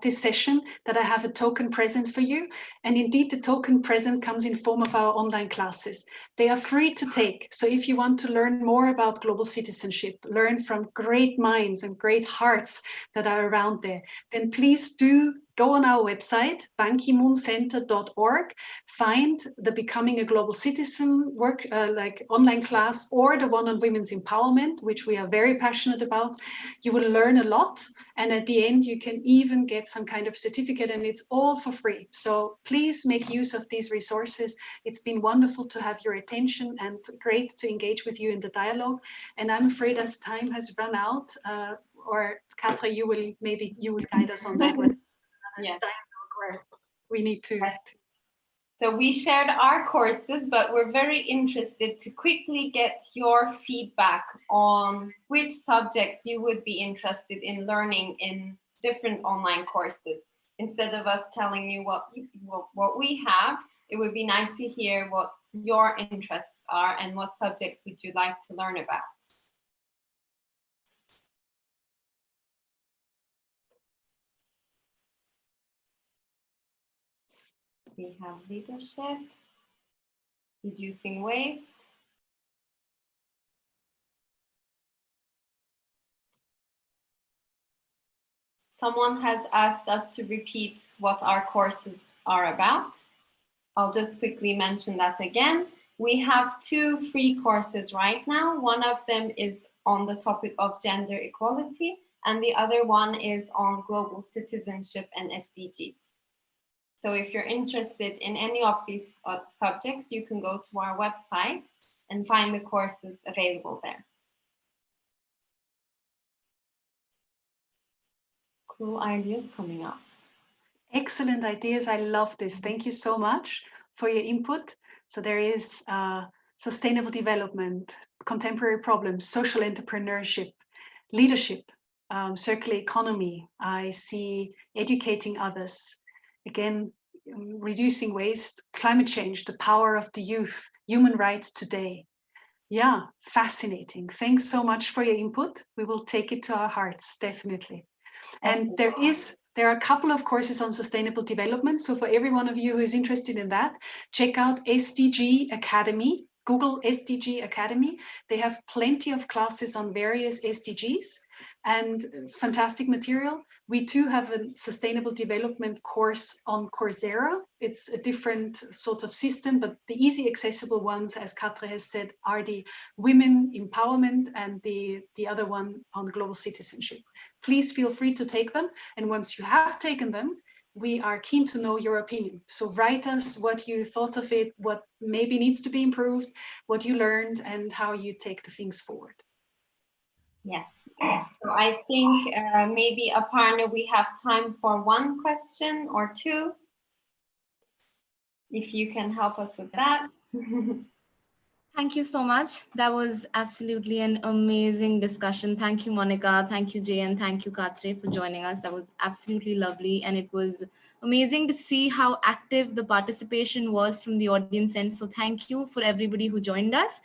session that I have a token present for you. And indeed, the token present comes in form of our online classes. They are free to take. So if you want to learn more about global citizenship, learn from great minds and great hearts that are around there, then please do go on our website, bankimoncenter.org, find the Becoming a Global Citizen work, like online class, or the one on women's empowerment, which we are very passionate about. You will learn a lot. And at the end, you can even get some kind of certificate, and it's all for free. So please make use of these resources. It's been wonderful to have your attention and great to engage with you in the dialogue. And I'm afraid as time has run out, or Katra, you will guide us on that one. Yes. Dialogue where we need to. So we shared our courses, but we're very interested to quickly get your feedback on which subjects you would be interested in learning in different online courses. Instead of us telling you what we have, it would be nice to hear what your interests are and what subjects would you like to learn about. We have leadership, reducing waste. Someone has asked us to repeat what our courses are about. I'll just quickly mention that again. We have 2 free courses right now. One of them is on the topic of gender equality, and the other one is on global citizenship and SDGs. So if you're interested in any of these subjects, you can go to our website and find the courses available there. Cool ideas coming up. Excellent ideas. I love this. Thank you so much for your input. So there is sustainable development, contemporary problems, social entrepreneurship, leadership, circular economy. I see educating others. Again, reducing waste, climate change, the power of the youth, human rights today. Yeah, fascinating. Thanks so much for your input. We will take it to our hearts, definitely. And there are a couple of courses on sustainable development. So for every one of you who is interested in that, check out SDG Academy. Google SDG Academy. They have plenty of classes on various SDGs and fantastic material. We too have a sustainable development course on Coursera. It's a different sort of system, but the easy accessible ones, as Katra has said, are the women empowerment and the other one on global citizenship. Please feel free to take them. And once you have taken them, we are keen to know your opinion. So write us what you thought of it, what maybe needs to be improved, what you learned, and how you take the things forward. Yes. So I think maybe Aparna, we have time for one question or two. If you can help us with that. Thank you so much. That was absolutely an amazing discussion. Thank you, Monica. Thank you, Jay, and thank you, Katre, for joining us. That was absolutely lovely. And it was amazing to see how active the participation was from the audience end. So thank you for everybody who joined us.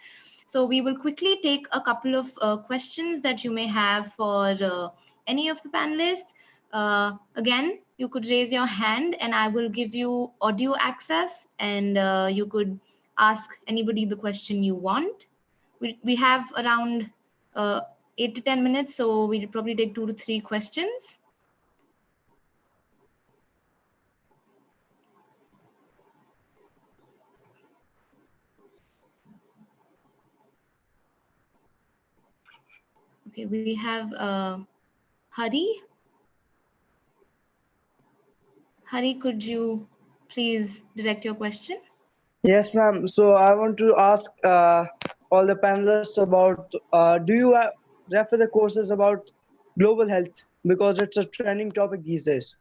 So we will quickly take a couple of questions that you may have for any of the panelists. Again, you could raise your hand and I will give you audio access, and you could ask anybody the question you want. We have around 8 to 10 minutes, so we'll probably take 2 to 3 questions. Okay, we have Hari. Hari, could you please direct your question? Yes, ma'am. So I want to ask all the panelists about, do you refer the courses about global health? Because it's a trending topic these days.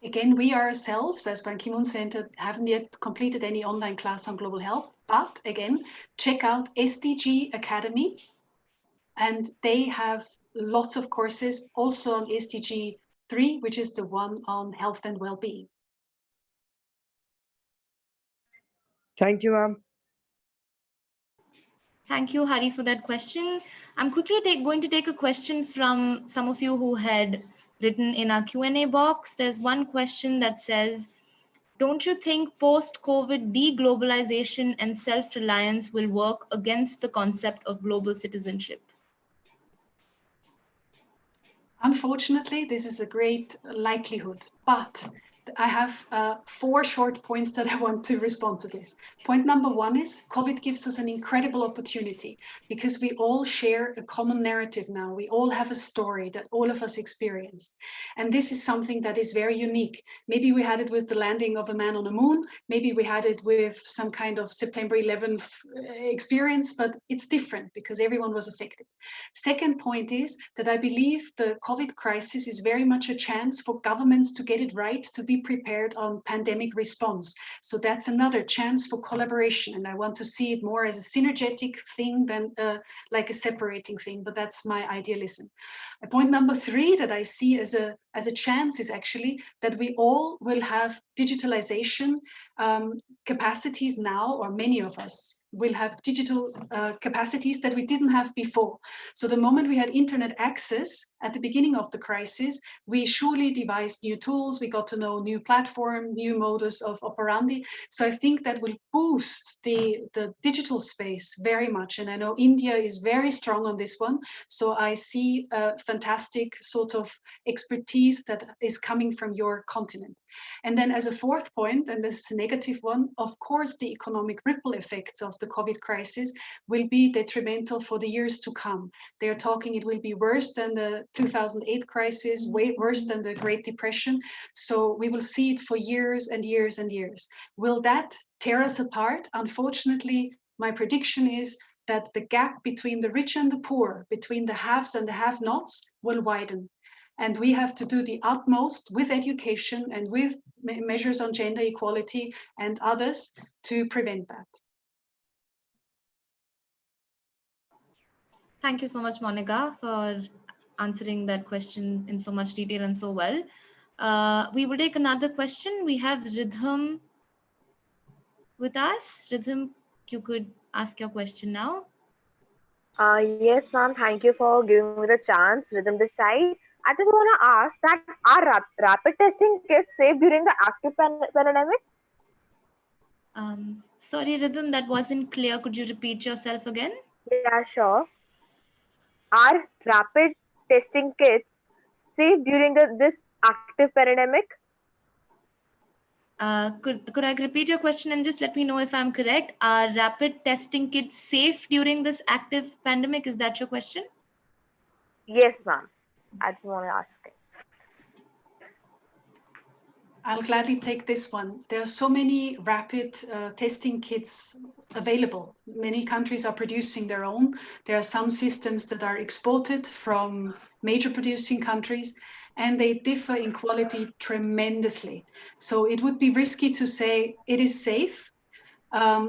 Again, we ourselves as Ban Ki-moon Center haven't yet completed any online class on global health, but again, check out SDG Academy, and they have lots of courses also on SDG 3, which is the one on health and well-being. Thank you, ma'am. Thank you, Hari, for that question. I'm quickly going to take a question from some of you who had written in our Q&A box. There's one question that says, don't you think post-COVID deglobalization and self-reliance will work against the concept of global citizenship? Unfortunately, this is a great likelihood, but I have 4 short points that I want to respond to this. Point number 1 is COVID gives us an incredible opportunity because we all share a common narrative now. We all have a story that all of us experienced. And this is something that is very unique. Maybe we had it with the landing of a man on the moon. Maybe we had it with some kind of September 11th experience, but it's different because everyone was affected. Second point is that I believe the COVID crisis is very much a chance for governments to get it right, to be prepared on pandemic response. So that's another chance for collaboration. And I want to see it more as a synergetic thing than like a separating thing, but that's my idealism. Point number 3 that I see as a chance is actually that we all will have digitalization capacities now, or many of us will have digital capacities that we didn't have before. So the moment we had internet access at the beginning of the crisis, we surely devised new tools, we got to know new platform, new modus of operandi. So I think that will boost the digital space very much. And I know India is very strong on this one. So I see a fantastic sort of expertise that is coming from your continent. And then as a 4th point, and this is a negative one, of course, the economic ripple effects of the COVID crisis will be detrimental for the years to come. They're talking it will be worse than the 2008 crisis, way worse than the Great Depression. So we will see it for years and years and years. Will that tear us apart? Unfortunately, my prediction is that the gap between the rich and the poor, between the haves and the have-nots, will widen. And we have to do the utmost with education and with measures on gender equality and others to prevent that. Thank you so much, Monica, for answering that question in so much detail and so well. We will take another question. We have Ridham with us. Rhythm, you could ask your question now. Yes, ma'am. Thank you for giving me the chance. Rhythm this side. I just want to ask that are rapid testing kits safe during the active pandemic? Sorry, Rhythm, that wasn't clear. Could you repeat yourself again? Yeah, sure. Are rapid testing kits safe during this active pandemic? Could I repeat your question and just let me know if I'm correct? Are rapid testing kits safe during this active pandemic? Is that your question? Yes, ma'am. I just want to ask. I'll gladly take this one. There are so many rapid testing kits available. Many countries are producing their own. There are some systems that are exported from major producing countries, and they differ in quality tremendously. So it would be risky to say it is safe,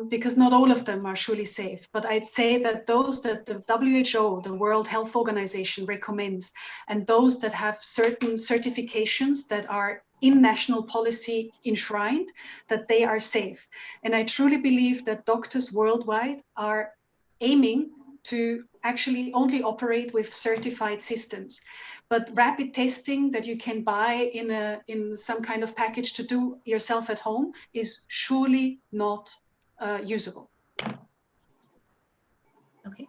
because not all of them are surely safe. But I'd say that those that the WHO, the World Health Organization, recommends, and those that have certain certifications that are in national policy enshrined, that they are safe. And I truly believe that doctors worldwide are aiming to actually only operate with certified systems. But rapid testing that you can buy in some kind of package to do yourself at home is surely not usable. Okay.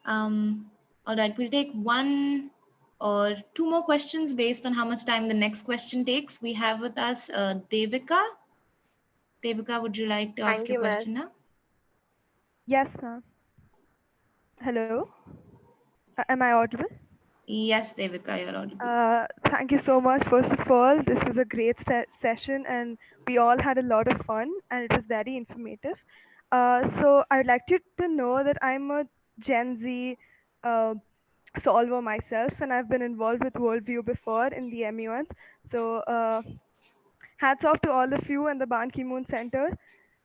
All right, we'll take one or two more questions based on how much time the next question takes. We have with us Devika. Devika, would you like to ask Thank your you, question miss. now? Yes, ma'am. Hello. Am I audible? Yes, Devika, you're audible. Thank you so much. First of all, this was a great session, and we all had a lot of fun, and it was very informative. So I'd like you to know that I'm a Gen Z uh, solver myself, and I've been involved with Worldview before in the MUN. So hats off to all of you and the Ban Ki-moon Center.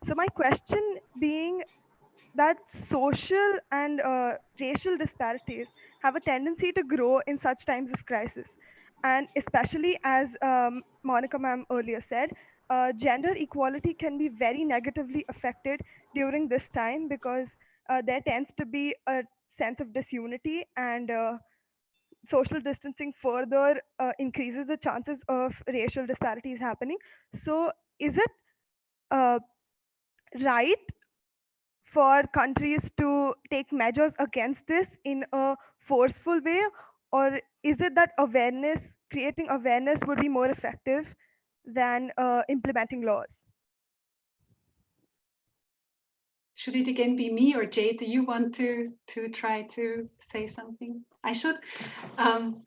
So my question being that social and racial disparities have a tendency to grow in such times of crisis. And especially as Monica ma'am earlier said, gender equality can be very negatively affected during this time because there tends to be a sense of disunity and social distancing further increases the chances of racial disparities happening. So, is it uh, right for countries to take measures against this in a forceful way, or is it that awareness, creating awareness, would be more effective than implementing laws? Should it again be me or Jade? Do you want to try to say something? I should.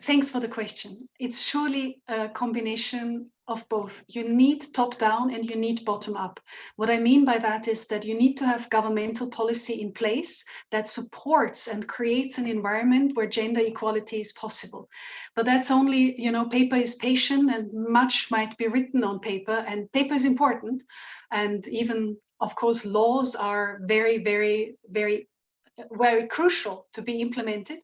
Thanks for the question. It's surely a combination of both. You need top down and you need bottom up. What I mean by that is that you need to have governmental policy in place that supports and creates an environment where gender equality is possible. But that's only, paper is patient and much might be written on paper, and paper is important. And even, of course, laws are very, very, very, very crucial to be implemented,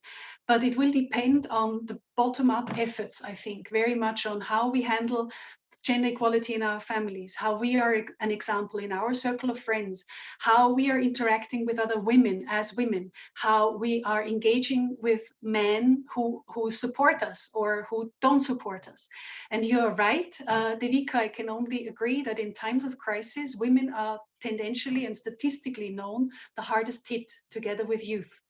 but it will depend on the bottom-up efforts, I think, very much on how we handle gender equality in our families, how we are an example in our circle of friends, how we are interacting with other women as women, how we are engaging with men who support us or who don't support us. And you're right, Devika, I can only agree that in times of crisis, women are tendentially and statistically known the hardest hit, together with youth.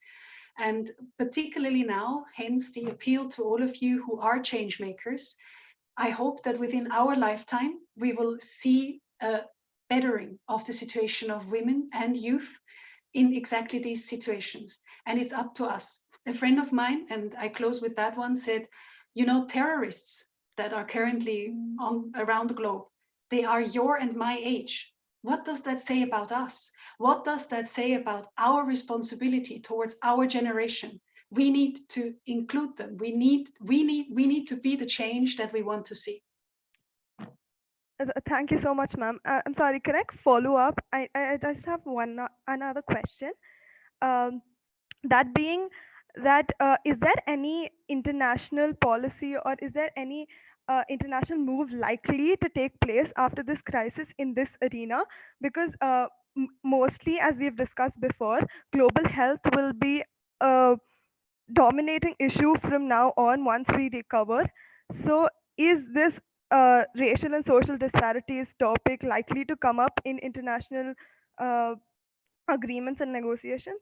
And particularly now, hence the appeal to all of you who are change makers, I hope that within our lifetime, we will see a bettering of the situation of women and youth in exactly these situations. And it's up to us. A friend of mine, and I close with that one, said, terrorists that are currently around the globe, they are your and my age. What does that say about us? What does that say about our responsibility towards our generation? We need to include them. We need to be the change that we want to see. Thank you so much, ma'am. I'm sorry, can I follow up? I just have another question. Um, that being that is there any international policy or is there any international move likely to take place after this crisis in this arena? Because mostly, as we've discussed before, global health will be a dominating issue from now on once we recover. So, is this racial and social disparities topic likely to come up in international uh, agreements and negotiations?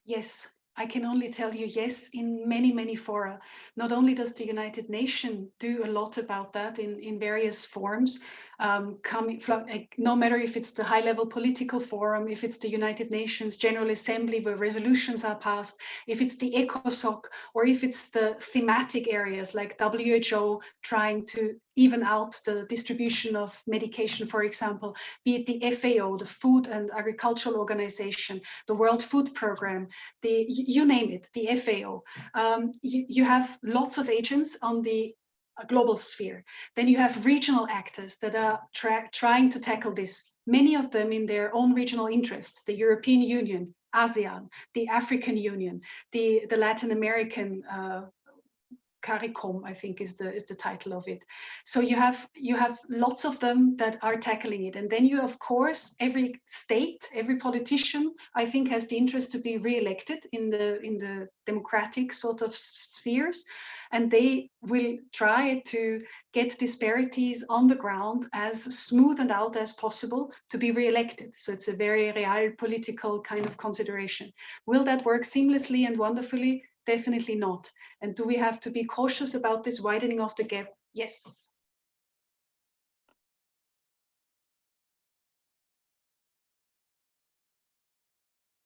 Yes, I can only tell you yes, in many, many fora. Not only does the United Nations do a lot about that in various forms, no matter if it's the high-level political forum, if it's the United Nations General Assembly where resolutions are passed, if it's the ECOSOC, or if it's the thematic areas like WHO trying to even out the distribution of medication, for example, be it the FAO, the Food and Agricultural Organization, the World Food Program, you name it, the FAO. You have lots of agents on the global sphere. Then you have regional actors that are trying to tackle this, many of them in their own regional interest, the European Union, ASEAN, the African Union, the Latin American CARICOM, I think is the title of it. So you have lots of them that are tackling it. And then you, of course, every state, every politician, I think, has the interest to be re-elected in the democratic sort of spheres. And they will try to get disparities on the ground as smoothed out as possible to be re-elected. So it's a very real political kind of consideration. Will that work seamlessly and wonderfully? Definitely not. And do we have to be cautious about this widening of the gap? Yes.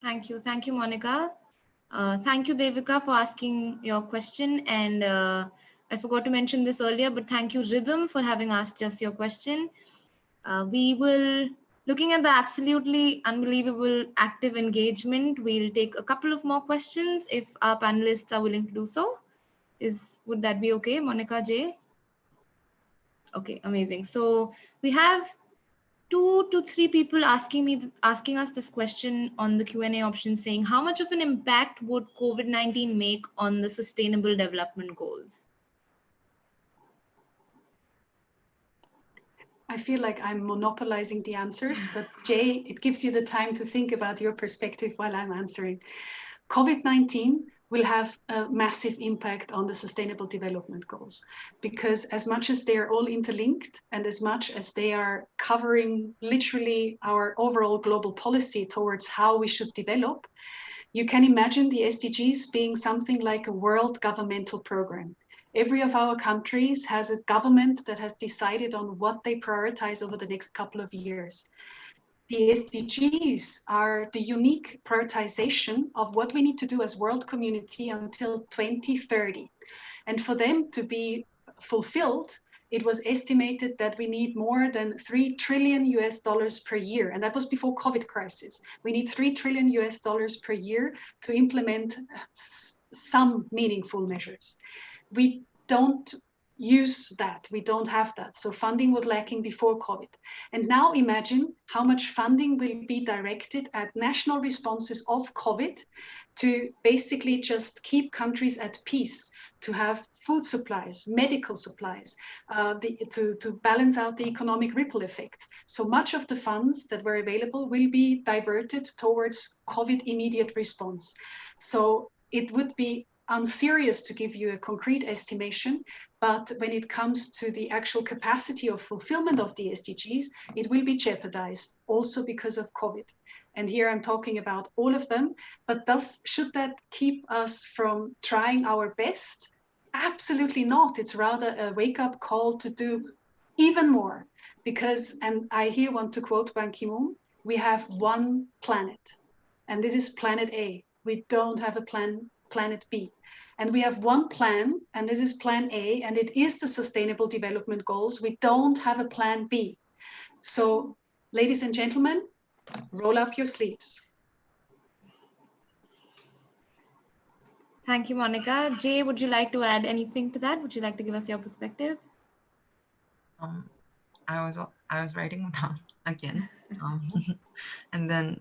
Thank you. Thank you, Monica. Thank you, Devika, for asking your question. And I forgot to mention this earlier, but thank you, Rhythm, for having asked us your question. We will, looking at the absolutely unbelievable active engagement, we'll take a couple of more questions if our panelists are willing to do so. Would that be okay, Monica, Jay? Okay, amazing. So we have 2 to 3 people asking us this question on the Q&A option, saying how much of an impact would COVID-19 make on the Sustainable Development Goals? I feel like I'm monopolizing the answers, but Jay, it gives you the time to think about your perspective while I'm answering. COVID-19 will have a massive impact on the Sustainable Development Goals, because as much as they're all interlinked and as much as they are covering literally our overall global policy towards how we should develop, you can imagine the SDGs being something like a world governmental program. Every of our countries has a government that has decided on what they prioritize over the next couple of years. The SDGs are the unique prioritization of what we need to do as world community until 2030. And for them to be fulfilled, it was estimated that we need more than $3 trillion per year. And that was before COVID crisis. We need $3 trillion per year to implement some meaningful measures. We don't use that. We don't have that. So funding was lacking before COVID. And now imagine how much funding will be directed at national responses of COVID to basically just keep countries at peace, to have food supplies, medical supplies, to balance out the economic ripple effects. So much of the funds that were available will be diverted towards COVID immediate response. So it would be unserious to give you a concrete estimation, but when it comes to the actual capacity of fulfillment of the SDGs, it will be jeopardized also because of COVID. And here I'm talking about all of them, but should that keep us from trying our best? Absolutely not. It's rather a wake-up call to do even more, because, and I here want to quote Ban Ki-moon, we have one planet, and this is planet A. We don't have a planet B. And we have one plan, and this is plan A, and it is the Sustainable Development Goals. We don't have a plan B. So, ladies and gentlemen, roll up your sleeves. Thank you, Monica. Jay, would you like to add anything to that? Would you like to give us your perspective? I was writing them down again, and then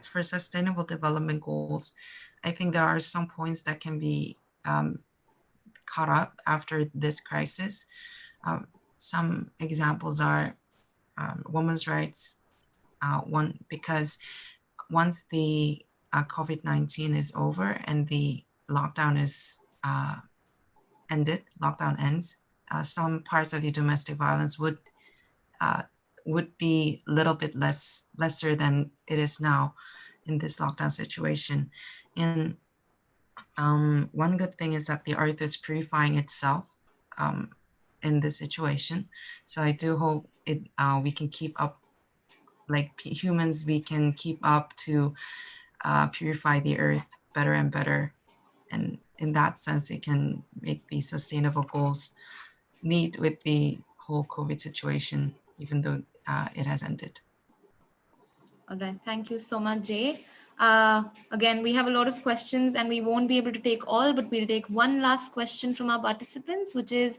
for sustainable development goals, I think there are some points that can be caught up after this crisis. Some examples are women's rights. Because once the COVID-19 is over and the lockdown is lockdown ends, some parts of the domestic violence would be a little bit lesser than it is now in this lockdown situation. And one good thing is that the earth is purifying itself in this situation. So I do hope we can keep up, like humans, we can keep up to purify the earth better and better. And in that sense, it can make the sustainable goals meet with the whole COVID situation, even though it has ended. All right, thank you so much, Jay. Again, we have a lot of questions and we won't be able to take all, but we'll take one last question from our participants, which is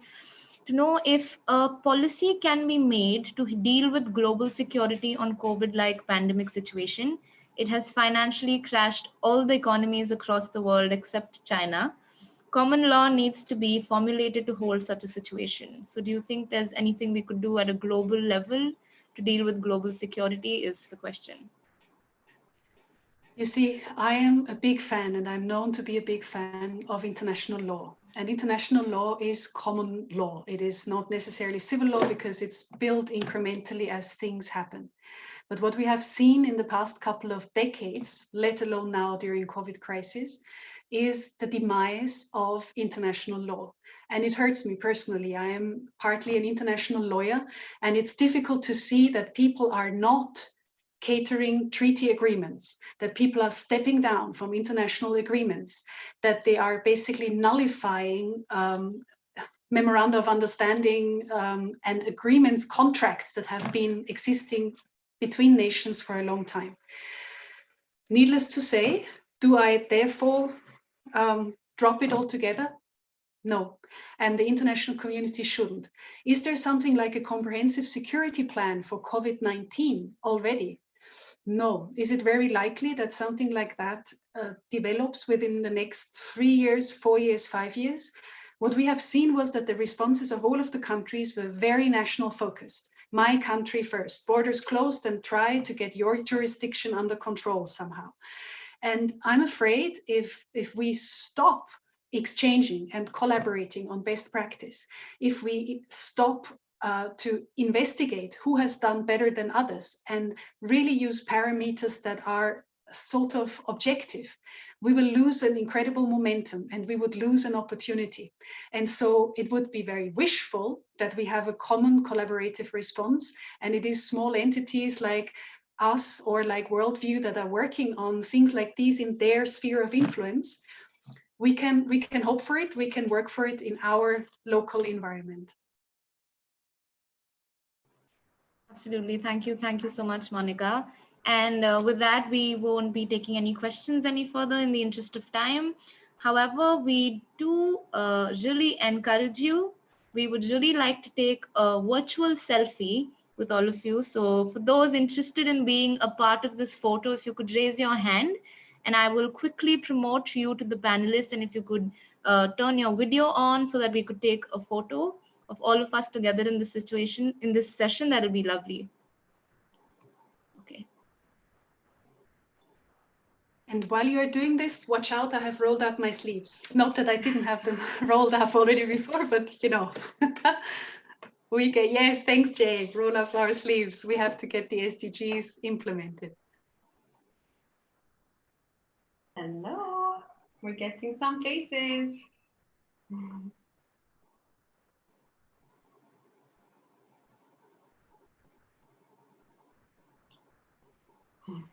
to know if a policy can be made to deal with global security on COVID-like pandemic situation. It has financially crashed all the economies across the world except China. Common law needs to be formulated to hold such a situation. So do you think there's anything we could do at a global level to deal with global security is the question. You see, I am a big fan, and I'm known to be a big fan of international law. And international law is common law. It is not necessarily civil law because it's built incrementally as things happen. But what we have seen in the past couple of decades, let alone now during COVID crisis, is the demise of international law. And it hurts me personally. I am partly an international lawyer, and it's difficult to see that people are not catering treaty agreements, that people are stepping down from international agreements, that they are basically nullifying memoranda of understanding and agreements, contracts that have been existing between nations for a long time. Needless to say, do I therefore drop it altogether? No, and the international community shouldn't. Is there something like a comprehensive security plan for COVID-19 already? No. Is it very likely that something like that develops within the next 3 years, 4 years, 5 years? What we have seen was that the responses of all of the countries were very national focused. My country first, borders closed, and try to get your jurisdiction under control somehow. And I'm afraid if we stop exchanging and collaborating on best practice, if we stop to investigate who has done better than others and really use parameters that are sort of objective, we will lose an incredible momentum and we would lose an opportunity. And so it would be very wishful that we have a common collaborative response, and it is small entities like us or like Worldview that are working on things like these in their sphere of influence. We can hope for it, we can work for it in our local environment. Absolutely. Thank you so much, Monica. And with that, we won't be taking any questions any further in the interest of time. However, we do really encourage you. We would really like to take a virtual selfie with all of you. So for those interested in being a part of this photo, if you could raise your hand, and I will quickly promote you to the panelists. And if you could turn your video on so that we could take a photo of all of us together in this situation, in this session, that'll be lovely. Okay. And while you are doing this, watch out, I have rolled up my sleeves. Not that I didn't have them rolled up already before, but you know. We get, yes, thanks, Jay. Roll up our sleeves. We have to get the SDGs implemented. Hello, we're getting some faces. So cool.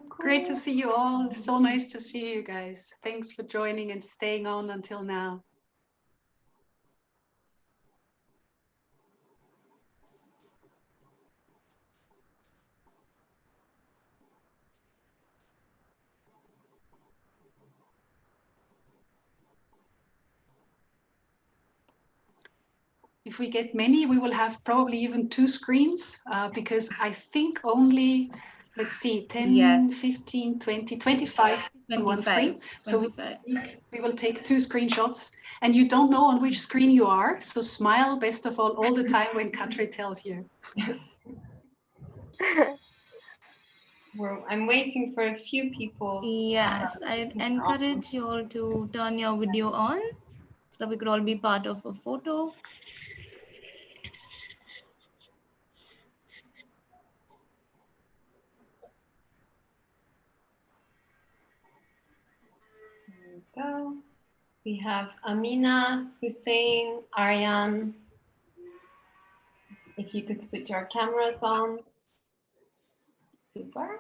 Great to see you all. So nice to see you guys. Thanks for joining and staying on until now. if we get many, we will have probably even 2 screens because I think only, let's see, 10, Yes. 15, 20, 25 on one screen. 25. So we will take 2 screenshots, and you don't know on which screen you are. So smile best of all the time when Katri tells you. I'm waiting for a few people. Yes, I'd encourage you all to turn your video on so that we could all be part of a photo. There we go. We have Amina, Hussein, Aryan. If you could switch your cameras on. Super.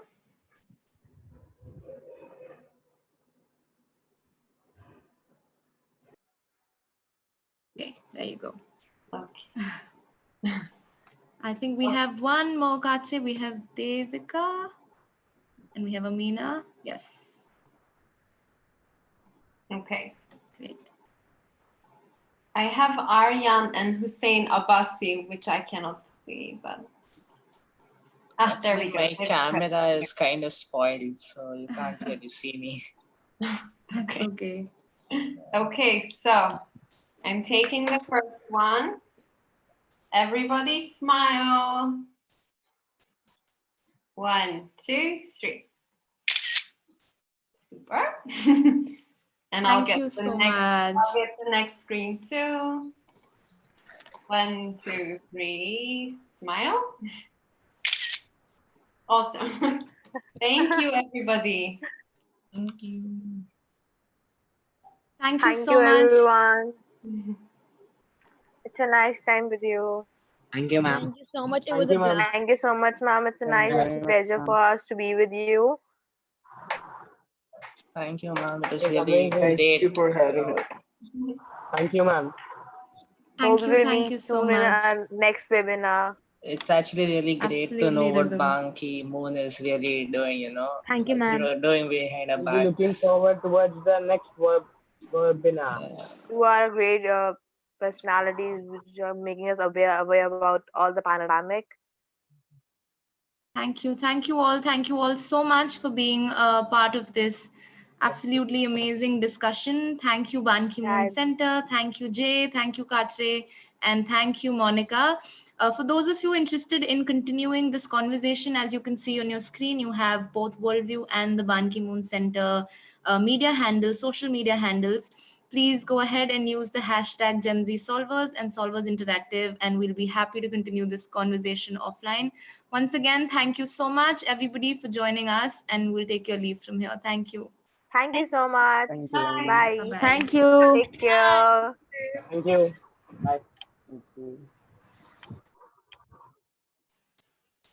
Okay, there you go. Okay. I think we have one more, Kache. We have Devika and we have Amina. Yes. Okay. Great. I have Aryan and Hussein Abbasi, which I cannot see, but there we go. My camera is kind of spoiled, so you can't really see me. That's okay. Okay, so I'm taking the first one. Everybody smile. 1, 2, 3. Super. And I'll get the next screen too. 1, 2, 3. Smile. Awesome. Thank you, everybody. Thank you. Thank you so much, everyone. It's a nice time with you. Thank you, ma'am. Thank you so much. It Thank was you, a blast. Thank you so much, ma'am. It's a nice pleasure for us to be with you. Thank you, ma'am. It was really great. Thank you for having us. Thank you, ma'am. Thank you. We'll Thank meet you so soon in much. our next webinar. It's actually really great to know Absolutely, what Raghu. Ban Ki-moon is really doing, you know. Thank you, ma'am. You're doing behind our We'll backs. be looking forward towards the next webinar. Yeah. You are great personalities which are making us aware about all the pandemic. Thank you. Thank you all. Thank you all so much for being a part of this absolutely amazing discussion. Thank you, Ban Ki-moon Center. Thank you, Jay. Thank you, Katre. And thank you, Monica. For those of you interested in continuing this conversation, as you can see on your screen, you have both Worldview and the Ban Ki-moon Center media handles, social media handles. Please go ahead and use the hashtag Gen Z Solvers and Solvers Interactive, and we'll be happy to continue this conversation offline. Once again, thank you so much, everybody, for joining us, and we'll take your leave from here. Thank you. Thank you so much. Thank you. Bye. Bye-bye. Thank you. Take care. Thank you. Bye. Thank you.